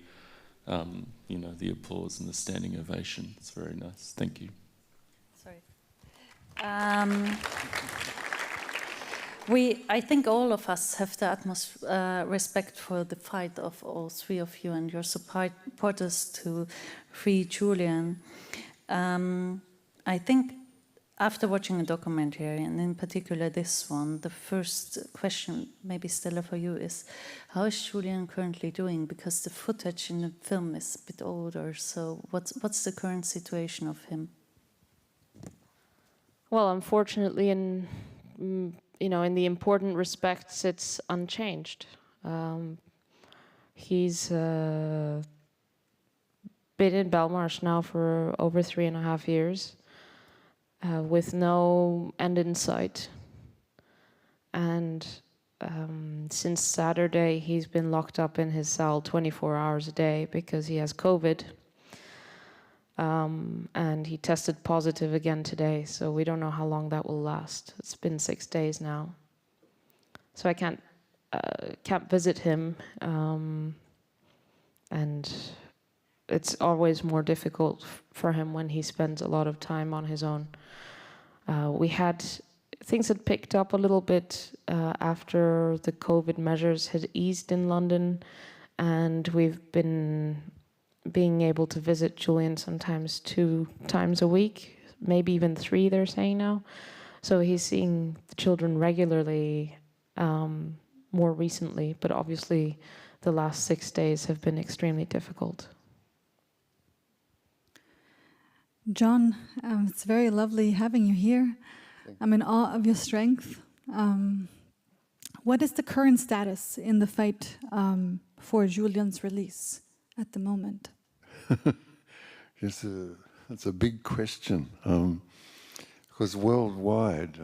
the applause and the standing ovation. It's very nice. Thank you. Sorry. I think all of us have the utmost respect for the fight of all three of you and your supporters to free Julian. I think after watching a documentary, and in particular this one, the first question, maybe Stella for you, is how is Julian currently doing? Because the footage in the film is a bit older, so what's the current situation of him? Well, unfortunately, in the important respects, it's unchanged. He's been in Belmarsh now for over 3.5 years, with no end in sight. And since Saturday, he's been locked up in his cell 24 hours a day because he has COVID. And he tested positive again today, so we don't know how long that will last. It's been 6 days now. So I can't visit him, and it's always more difficult for him when he spends a lot of time on his own. Things had picked up a little bit after the COVID measures had eased in London, and we've been being able to visit Julian sometimes 2 times a week, maybe even 3, they're saying now. So he's seeing the children regularly more recently, but obviously the last 6 days have been extremely difficult. John, it's very lovely having you here. I'm in awe of your strength. What is the current status in the fight for Julian's release at the moment? Yes, that's a big question. Because worldwide,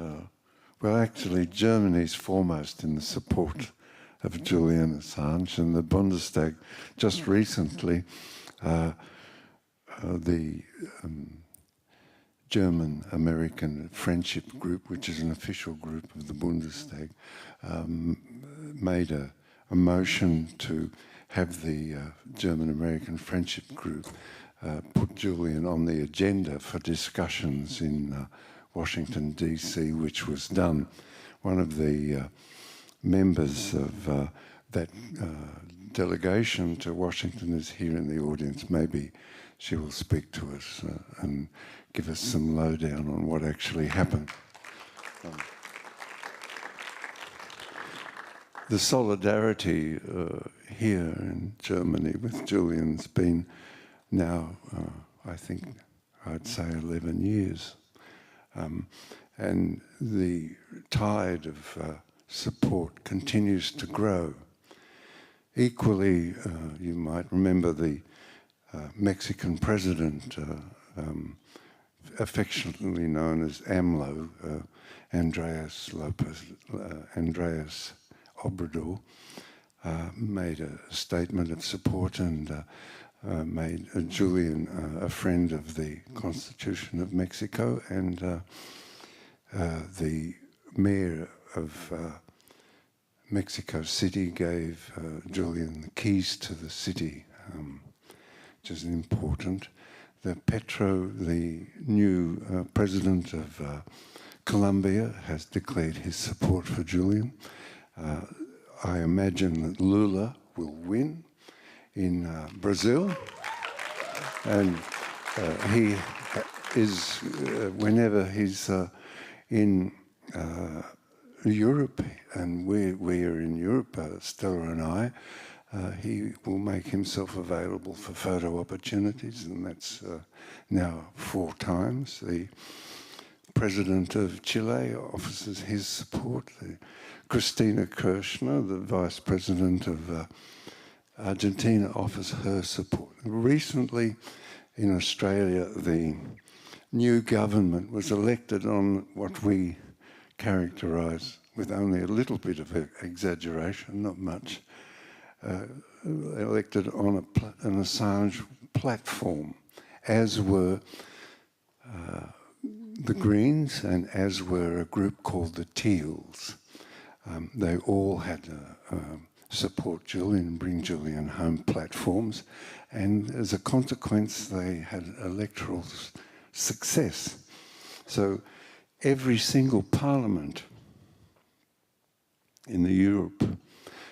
actually Germany's foremost in the support of Julian Assange, and the Bundestag just recently, the German-American Friendship Group, which is an official group of the Bundestag, made a motion to have the German-American Friendship Group put Julian on the agenda for discussions in Washington, D.C., which was done. One of the members of that delegation to Washington is here in the audience. Maybe she will speak to us and give us some lowdown on what actually happened. The solidarity here in Germany with Julian's been now, I think, I'd say 11 years. And the tide of support continues to grow. Equally, you might remember the Mexican president, affectionately known as AMLO, Andres Obrador, made a statement of support and made Julian a friend of the Constitution of Mexico, and the mayor of Mexico City gave Julian the keys to the city, which is important. Petro, the new president of Colombia, has declared his support for Julian. I imagine that Lula will win in Brazil, and he is, whenever he's in Europe, and we are in Europe, Stella and I, he will make himself available for photo opportunities, and that's now 4 times. The President of Chile offers his support. Christina Kirchner, the Vice President of Argentina, offers her support. Recently, in Australia, the new government was elected on what we characterise, with only a little bit of exaggeration, not much, elected on an Assange platform, as were the Greens and as were a group called the Teals. They all had support Julian, bring Julian home platforms, and as a consequence they had electoral success. So every single parliament in Europe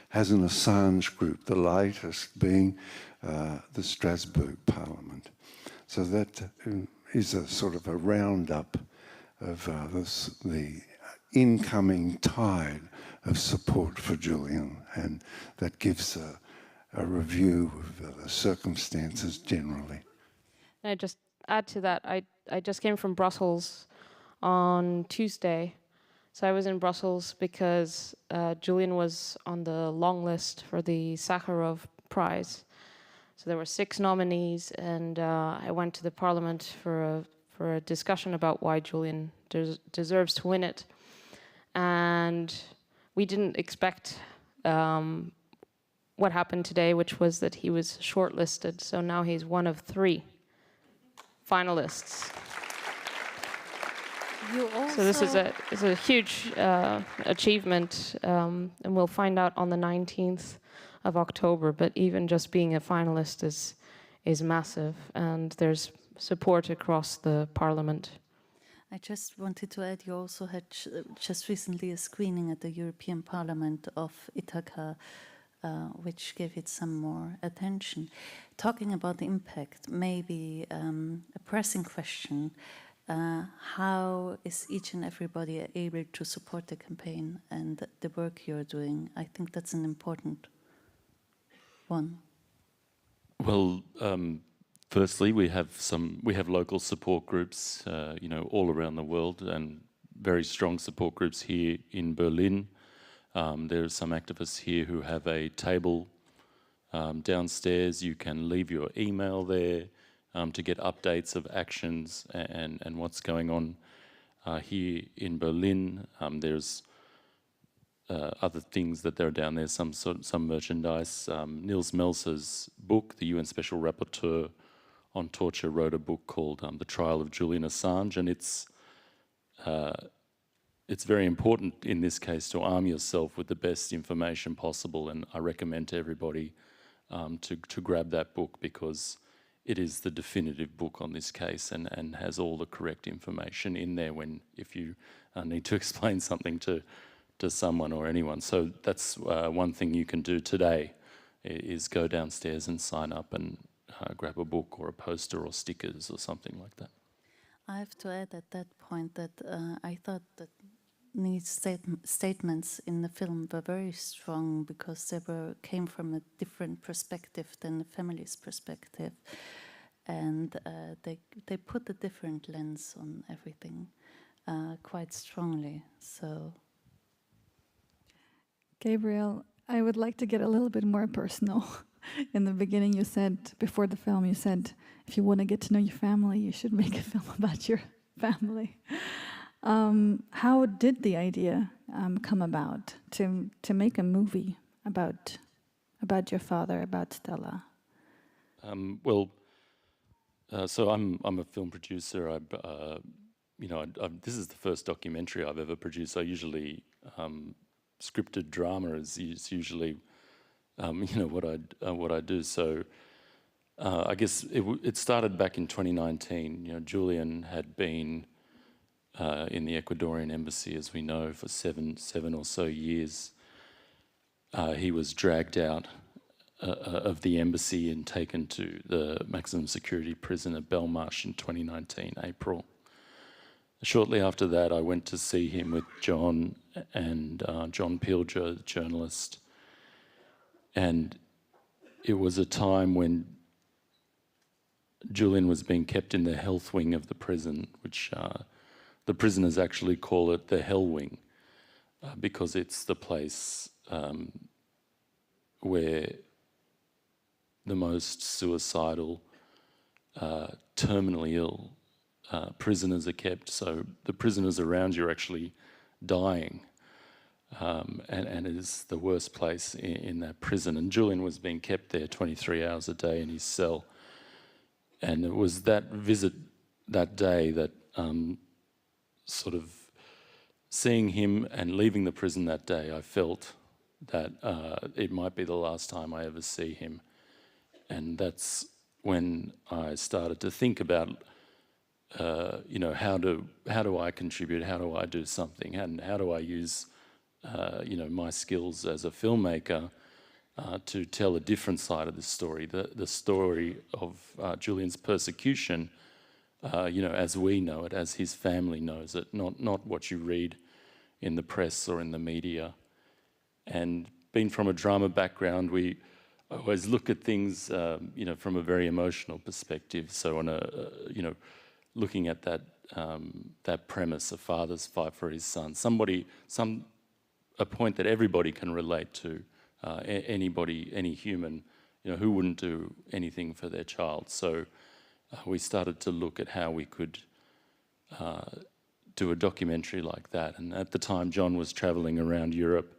has an Assange group, the latest being the Strasbourg Parliament. So that is a sort of a roundup of the incoming tide of support for Julian, and that gives a review of the circumstances generally. I just add to that, I just came from Brussels on Tuesday. So I was in Brussels because Julian was on the long list for the Sakharov Prize. So there were 6 nominees, and I went to the Parliament for a discussion about why Julian deserves to win it. And we didn't expect what happened today, which was that he was shortlisted. So now he's one of 3 finalists. So this is a huge achievement, and we'll find out on the 19th of October. But even just being a finalist is massive, and there's support across the Parliament. I just wanted to add, you also had just recently a screening at the European Parliament of ITHAKA, which gave it some more attention. Talking about the impact, maybe a pressing question. How is each and everybody able to support the campaign and the work you're doing? I think that's an important one. Well, firstly, we have local support groups, all around the world, and very strong support groups here in Berlin. There are some activists here who have a table downstairs. You can leave your email there to get updates of actions and what's going on here in Berlin. There's other things that are down there, some merchandise. Nils Melzer's book, the UN Special Rapporteur on Torture, wrote a book called The Trial of Julian Assange, and it's very important in this case to arm yourself with the best information possible, and I recommend to everybody to grab that book, because it is the definitive book on this case and has all the correct information in there if you need to explain something to someone or anyone. So that's one thing you can do today, is go downstairs and sign up and grab a book or a poster or stickers or something like that. I have to add at that point that I thought that Neil's statements in the film were very strong because they came from a different perspective than the family's perspective, and they put a different lens on everything quite strongly. So, Gabriel, I would like to get a little bit more personal. In the beginning, you said, before the film, you said, if you want to get to know your family, you should make a film about your family. How did the idea come about to make a movie about your father, about Stella? So I'm a film producer. This is the first documentary I've ever produced. I usually scripted drama is usually what I do. So I guess it started back in 2019. Julian had been in the Ecuadorian embassy, as we know, for seven or so years. He was dragged out of the embassy and taken to the maximum security prison at Belmarsh in 2019, April. Shortly after that, I went to see him with John and John Pilger, the journalist. And it was a time when Julian was being kept in the health wing of the prison, which the prisoners actually call it the hell wing, because it's the place where the most suicidal, terminally ill prisoners are kept. So the prisoners around you are actually dying, and it is the worst place in that prison. And Julian was being kept there 23 hours a day in his cell. And it was that visit that day that sort of seeing him and leaving the prison that day, I felt that it might be the last time I ever see him. And that's when I started to think about, how do I contribute? How do I do something? And how do I use, my skills as a filmmaker to tell a different side of the story, the story of Julian's persecution, as we know it, as his family knows it, not what you read in the press or in the media. And being from a drama background, we always look at things, from a very emotional perspective. So on looking at that premise, a father's fight for his son, a point that everybody can relate to. Anybody, any human, who wouldn't do anything for their child? So we started to look at how we could do a documentary like that. And at the time, John was travelling around Europe,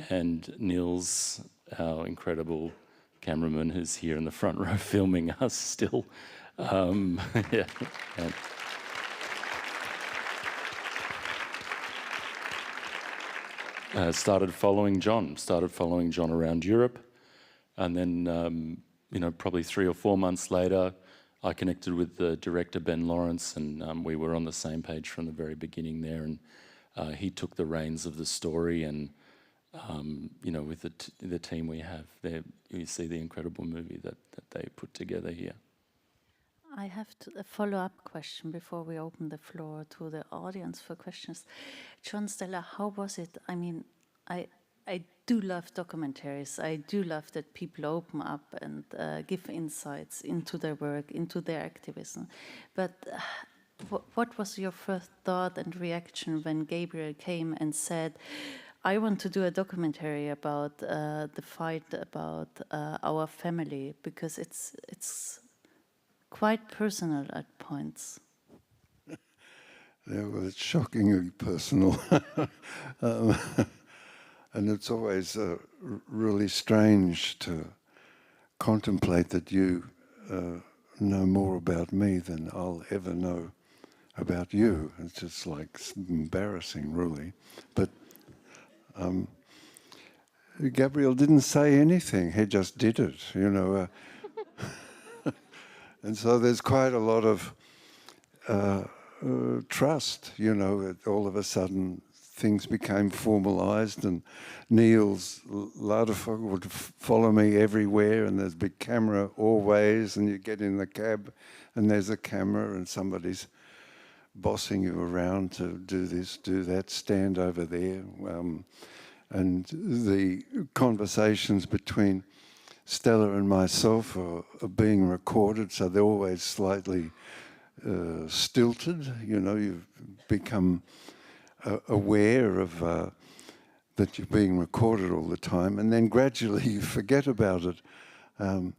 and Niels, our incredible cameraman, who's here in the front row filming us still, yeah. Started following John around Europe. And then, probably 3 or 4 months later, I connected with the director, Ben Lawrence, and we were on the same page from the very beginning there. And he took the reins of the story, and, with the team we have there, you see the incredible movie that they put together here. I have a follow-up question before we open the floor to the audience for questions. John, Stella, how was it? I mean, I do love documentaries. I do love that people open up and give insights into their work, into their activism. But what was your first thought and reaction when Gabriel came and said, I want to do a documentary about the fight about our family, because it's quite personal at points. Yeah, well, it's shockingly personal. And it's always really strange to contemplate that you know more about me than I'll ever know about you. It's just like embarrassing, really. But Gabriel didn't say anything. He just did it, And so there's quite a lot of trust, all of a sudden things became formalised, and Niels Ladefogel would follow me everywhere, and there's a big camera always, and you get in the cab and there's a camera and somebody's bossing you around to do this, do that, stand over there. And the conversations between Stella and myself are being recorded, so they're always slightly stilted. You know, you've become aware of that you're being recorded all the time, and then gradually you forget about it, and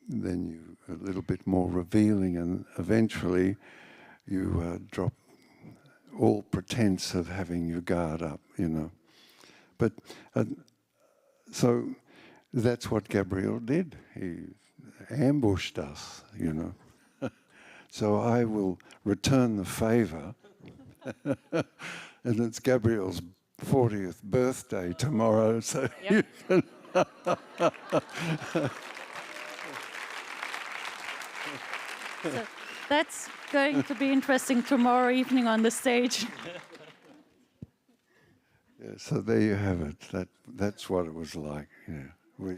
then you're a little bit more revealing, and eventually you drop all pretense of having your guard up, you know. But so that's what Gabriel did. He ambushed us, you know. So I will return the favour. And it's Gabriel's 40th birthday tomorrow, so Yep. you can So that's going to be interesting tomorrow evening on the stage. yeah, so there you have it. That's what it was like. Yeah.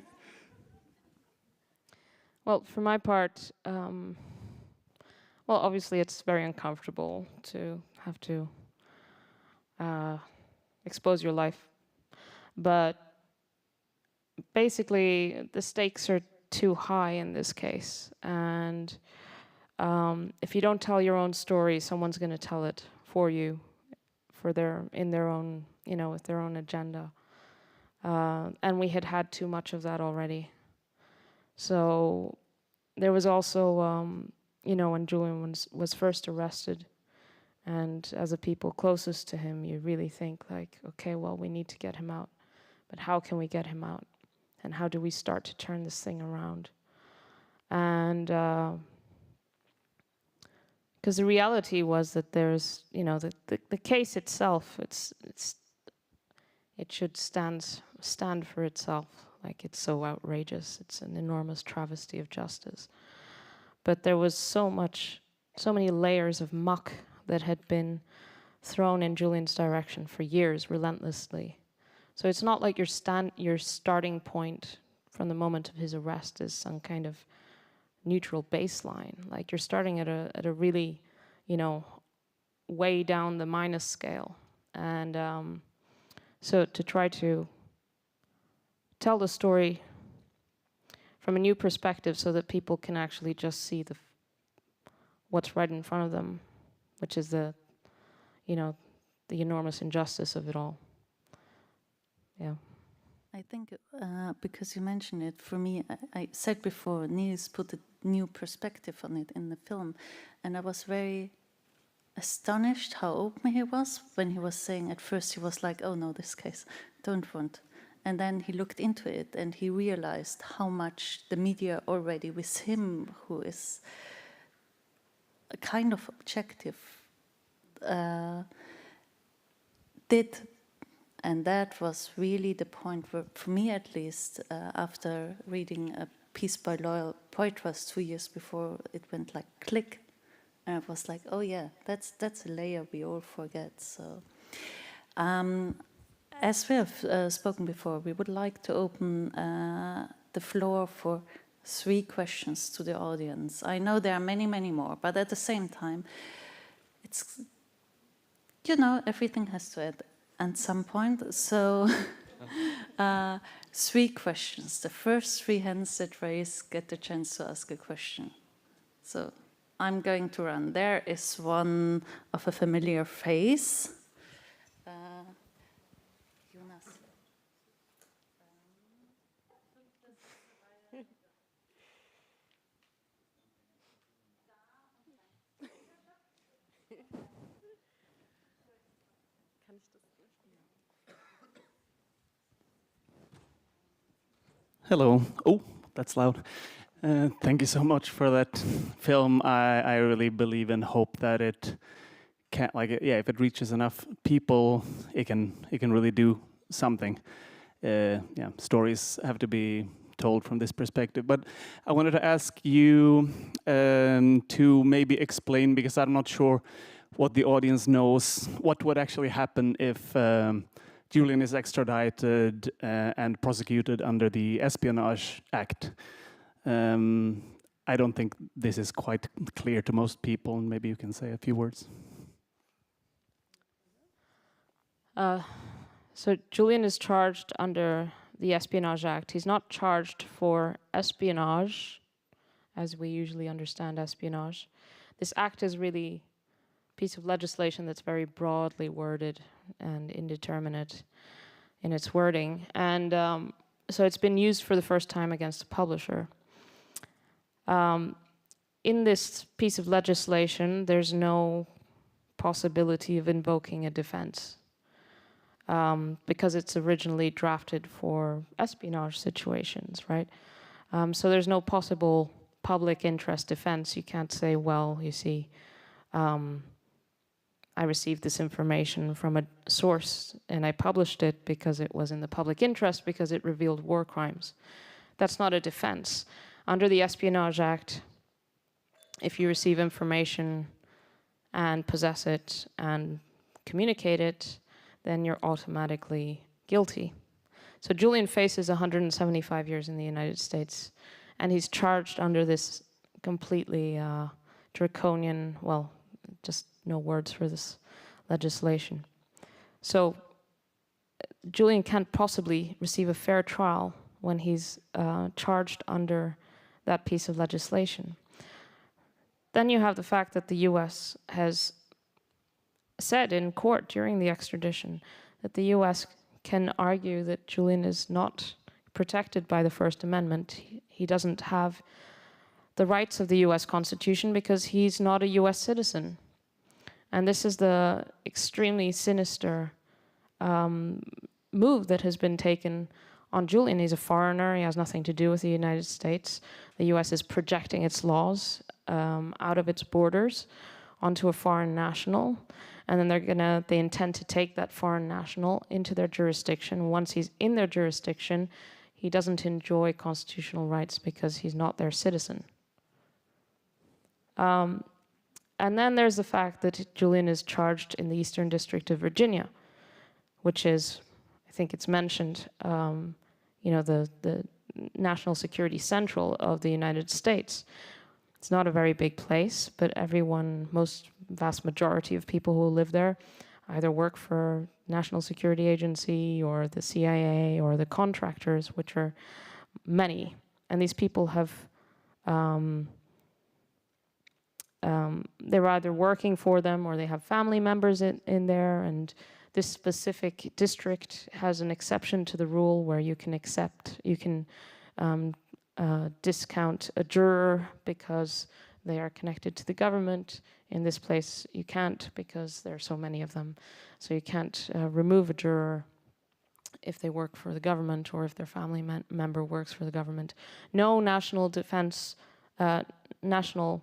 Well, for my part, well, obviously it's very uncomfortable to have to expose your life. But basically, the stakes are too high in this case. And if you don't tell your own story, someone's going to tell it for you, in their own, you know, with their own agenda. And we had had too much of that already. So there was also, you know, when Julian was first arrested, and as the people closest to him, you really think like, okay, well, we need to get him out. But how can we get him out? And how do we start to turn this thing around? And because the reality was that there's, you know, the case itself, it should stand for itself. Like, it's so outrageous. It's an enormous travesty of justice. But there was so many layers of muck that had been thrown in Julian's direction for years, relentlessly. So it's not like your starting point from the moment of his arrest is some kind of neutral baseline. Like, you're starting at a really, you know, way down the minus scale. And so to try to tell the story from a new perspective so that people can actually just see what's right in front of them, which is the enormous injustice of it all. Yeah. I think because you mentioned it, for me, I said before, Niels put a new perspective on it in the film, and I was very astonished how open he was when he was saying, at first he was like, oh no, this case, don't want. And then he looked into it and he realized how much the media already, with him, who is a kind of objective, did. And that was really the point where, for me at least, after reading a piece by Loyal Poitras 2 years before, it went like click. And I was like, oh yeah, that's a layer we all forget. So, as we have spoken before, we would like to open the floor for 3 questions to the audience. I know there are many, many more, but at the same time, it's, you know, everything has to end at some point. So 3 questions. The first 3 hands that raise get the chance to ask a question. So I'm going to run. There is one of a familiar face. Jonas. Hello. Oh, that's loud. Thank you so much for that film. I really believe and hope that it can, like, if it reaches enough people, it can really do something. Stories have to be told from this perspective. But I wanted to ask you to maybe explain, because I'm not sure what the audience knows, what would actually happen if Julian is extradited and prosecuted under the Espionage Act. I don't think this is quite clear to most people, and maybe you can say a few words. So Julian is charged under the Espionage Act. He's not charged for espionage, as we usually understand espionage. This act is really a piece of legislation that's very broadly worded and indeterminate in its wording. And so it's been used for the first time against a publisher. In this piece of legislation, there's no possibility of invoking a defense. Because it's originally drafted for espionage situations, right? So there's no possible public interest defense. You can't say, well, you see, I received this information from a source and I published it because it was in the public interest, because it revealed war crimes. That's not a defense. Under the Espionage Act, if you receive information and possess it and communicate it, then you're automatically guilty. So Julian faces 175 years in the United States, and he's charged under this completely draconian, well, just no words for this legislation. So Julian can't possibly receive a fair trial when he's charged under that piece of legislation. Then you have the fact that the US has said in court during the extradition that the US can argue that Julian is not protected by the First Amendment. He doesn't have the rights of the US Constitution because he's not a US citizen. And this is the extremely sinister move that has been taken on Julian. He's a foreigner, he has nothing to do with the United States. The US is projecting its laws out of its borders onto a foreign national. And then they intend to take that foreign national into their jurisdiction. Once he's in their jurisdiction, he doesn't enjoy constitutional rights because he's not their citizen. And then there's the fact that Julian is charged in the Eastern District of Virginia, which is, I think it's mentioned, the National Security Central of the United States. It's not a very big place, but vast majority of people who live there either work for National Security Agency or the CIA or the contractors, which are many. And these people have, they're either working for them or they have family members in there. And this specific district has an exception to the rule where you can discount a juror because they are connected to the government. In this place, you can't because there are so many of them. So you can't remove a juror if they work for the government or if their family member works for the government. No national defense, national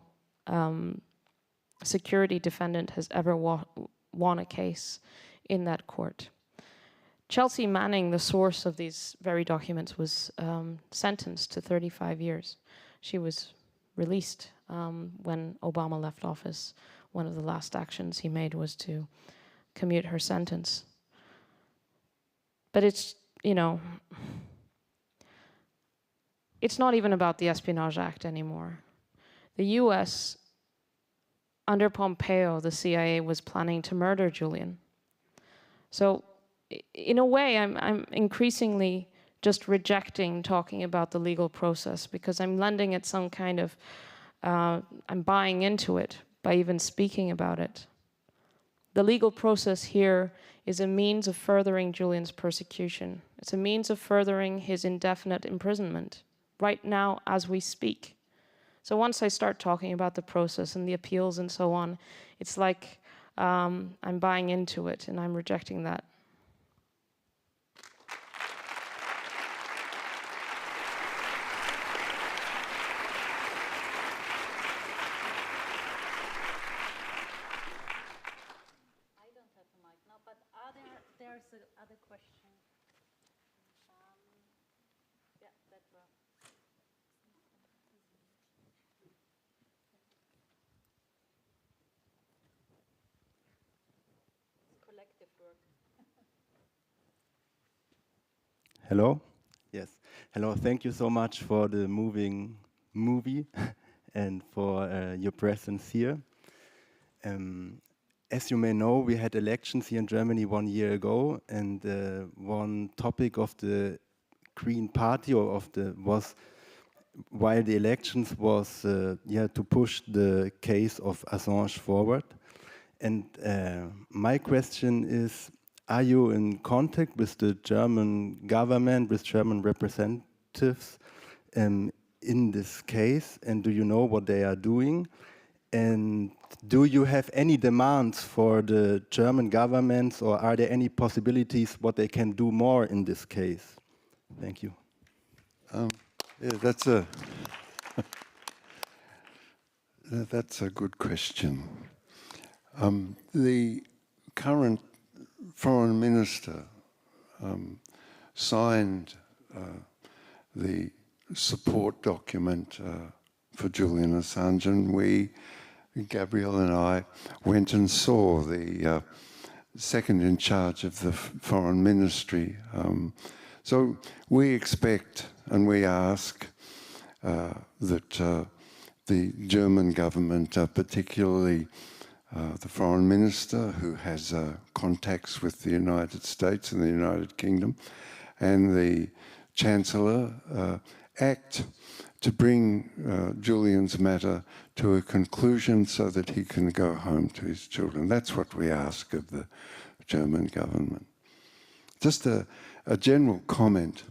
security defendant has ever won a case in that court. Chelsea Manning, the source of these very documents, was sentenced to 35 years. She was released when Obama left office. One of the last actions he made was to commute her sentence. But it's not even about the Espionage Act anymore. The US, under Pompeo, the CIA was planning to murder Julian. So in a way, I'm increasingly just rejecting talking about the legal process because I'm lending it some kind of, I'm buying into it by even speaking about it. The legal process here is a means of furthering Julian's persecution. It's a means of furthering his indefinite imprisonment right now as we speak. So once I start talking about the process and the appeals and so on, it's like I'm buying into it and I'm rejecting that. There's another question. Yeah, that row. Hello? Yes. Hello, thank you so much for the moving movie and for your presence here. As you may know, we had elections here in Germany 1 year ago, and one topic of the Green Party was while the elections was to push the case of Assange forward. And my question is, are you in contact with the German government, with German representatives in this case? And do you know what they are doing? And do you have any demands for the German governments, or are there any possibilities what they can do more in this case? Thank you. Yeah, that's a good question. The current foreign minister signed the support document for Julian Assange, and Gabriel and I, went and saw the second in charge of the foreign ministry. So we expect and we ask that the German government, particularly the foreign minister, who has contacts with the United States and the United Kingdom, and the Chancellor, act to bring Julian's matter to a conclusion so that he can go home to his children. That's what we ask of the German government. Just a general comment.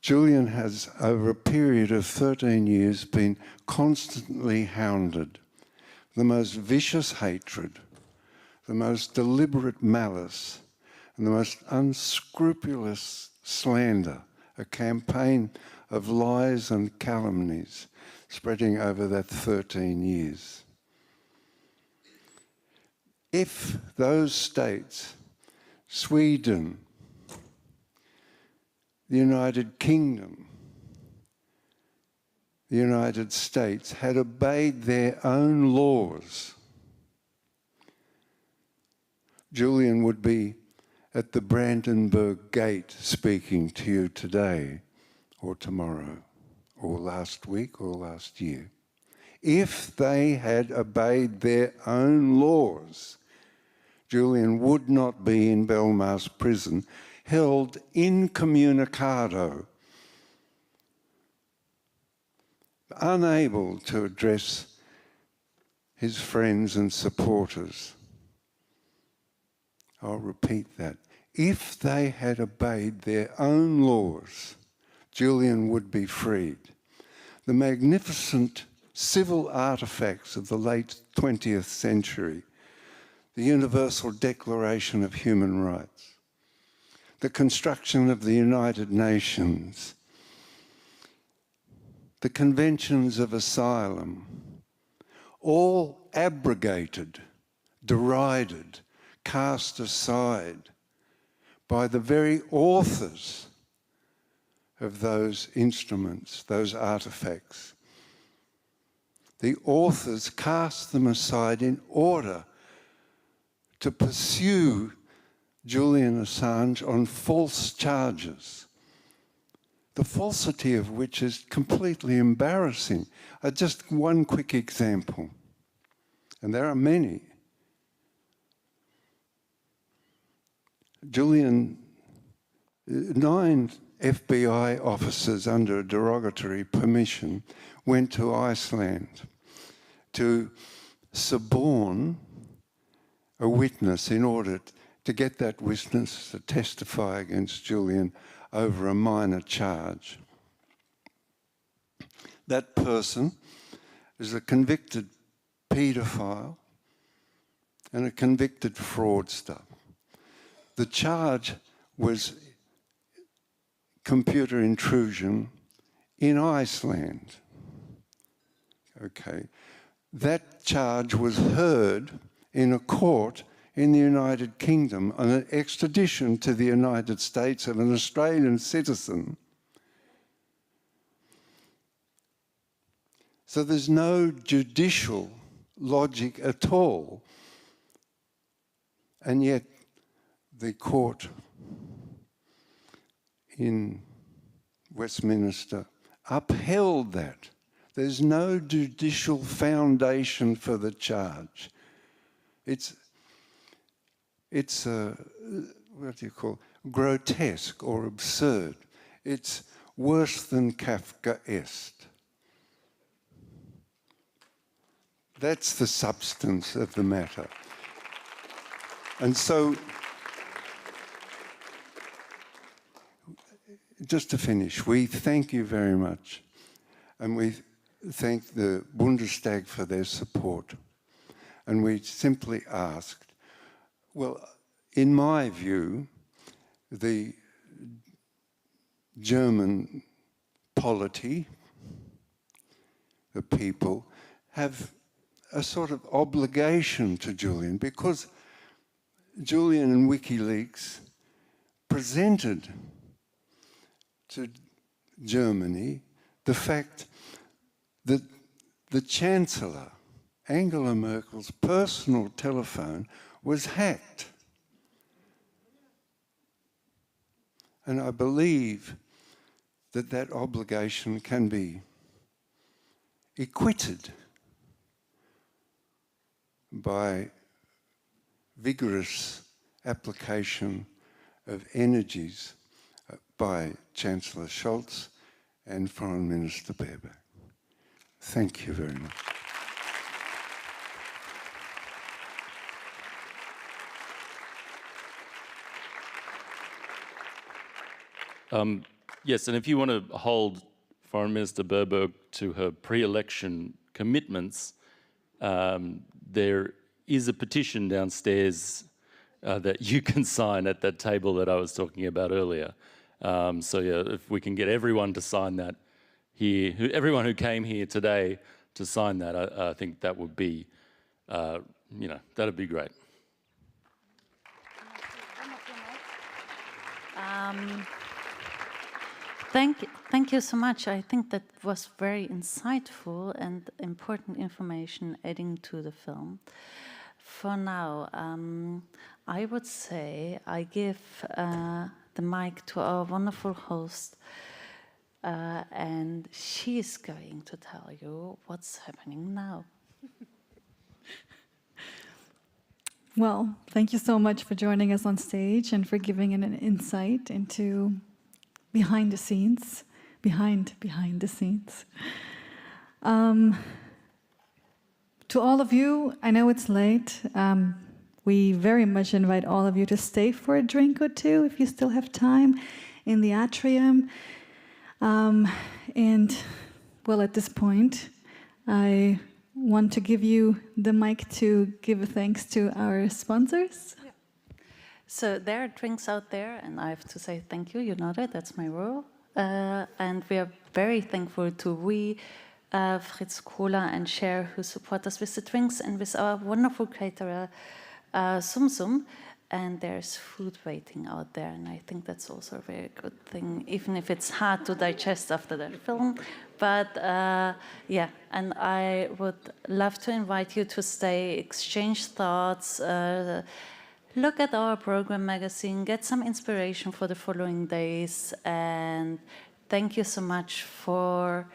Julian has, over a period of 13 years, been constantly hounded. The most vicious hatred, the most deliberate malice, and the most unscrupulous slander, a campaign of lies and calumnies spreading over that 13 years. If those states, Sweden, the United Kingdom, the United States, had obeyed their own laws, Julian would be at the Brandenburg Gate speaking to you today, or tomorrow, or last week, or last year. If they had obeyed their own laws, Julian would not be in Belmarsh prison, held incommunicado, unable to address his friends and supporters. I'll repeat that. If they had obeyed their own laws, Julian would be freed. The magnificent civil artifacts of the late 20th century, the Universal Declaration of Human Rights, the construction of the United Nations, the conventions of asylum, all abrogated, derided, cast aside by the very authors of those instruments, those artifacts. The authors cast them aside in order to pursue Julian Assange on false charges, the falsity of which is completely embarrassing. Just one quick example, and there are many. Julian, 9 FBI officers under a derogatory permission went to Iceland to suborn a witness in order to get that witness to testify against Julian over a minor charge. That person is a convicted paedophile and a convicted fraudster. The charge was computer intrusion in Iceland. Okay. That charge was heard in a court in the United Kingdom on an extradition to the United States of an Australian citizen. So there's no judicial logic at all. And yet the court in Westminster upheld that. There's no judicial foundation for the charge. It's what do you call, grotesque or absurd. It's worse than Kafkaesque. That's the substance of the matter. And so, just to finish, we thank you very much. And we thank the Bundestag for their support. And we simply asked, well, in my view, the German polity, the people, have a sort of obligation to Julian, because Julian and WikiLeaks presented to Germany the fact that the Chancellor, Angela Merkel's personal telephone, was hacked. And I believe that that obligation can be acquitted by vigorous application of energies by Chancellor Scholz and Foreign Minister Baerbock. Thank you very much. Yes, and if you want to hold Foreign Minister Baerbock to her pre-election commitments, there is a petition downstairs that you can sign at that table that I was talking about earlier. So yeah, if we can get everyone to sign that here, everyone who came here today to sign that, I think that would be, you know, that'd be great. Thank you so much. I think that was very insightful and important information adding to the film. For now, I would say I give the mic to our wonderful host, and she's going to tell you what's happening now. Well, thank you so much for joining us on stage and for giving an insight into behind the scenes, behind the scenes. To all of you, I know it's late. We very much invite all of you to stay for a drink or two if you still have time in the atrium. And well, at this point, I want to give you the mic to give a thanks to our sponsors. Yeah. So there are drinks out there, and I have to say thank you. You know that's my role. And we are very thankful to Fritz Cola and Cher, who support us with the drinks, and with our wonderful caterer, Sum Sum. And there's food waiting out there, and I think that's also a very good thing, even if it's hard to digest after that film. But yeah, and I would love to invite you to stay, exchange thoughts, look at our program magazine, get some inspiration for the following days, and thank you so much for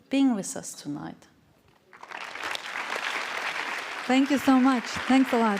being with us tonight. Thank you so much. Thanks a lot.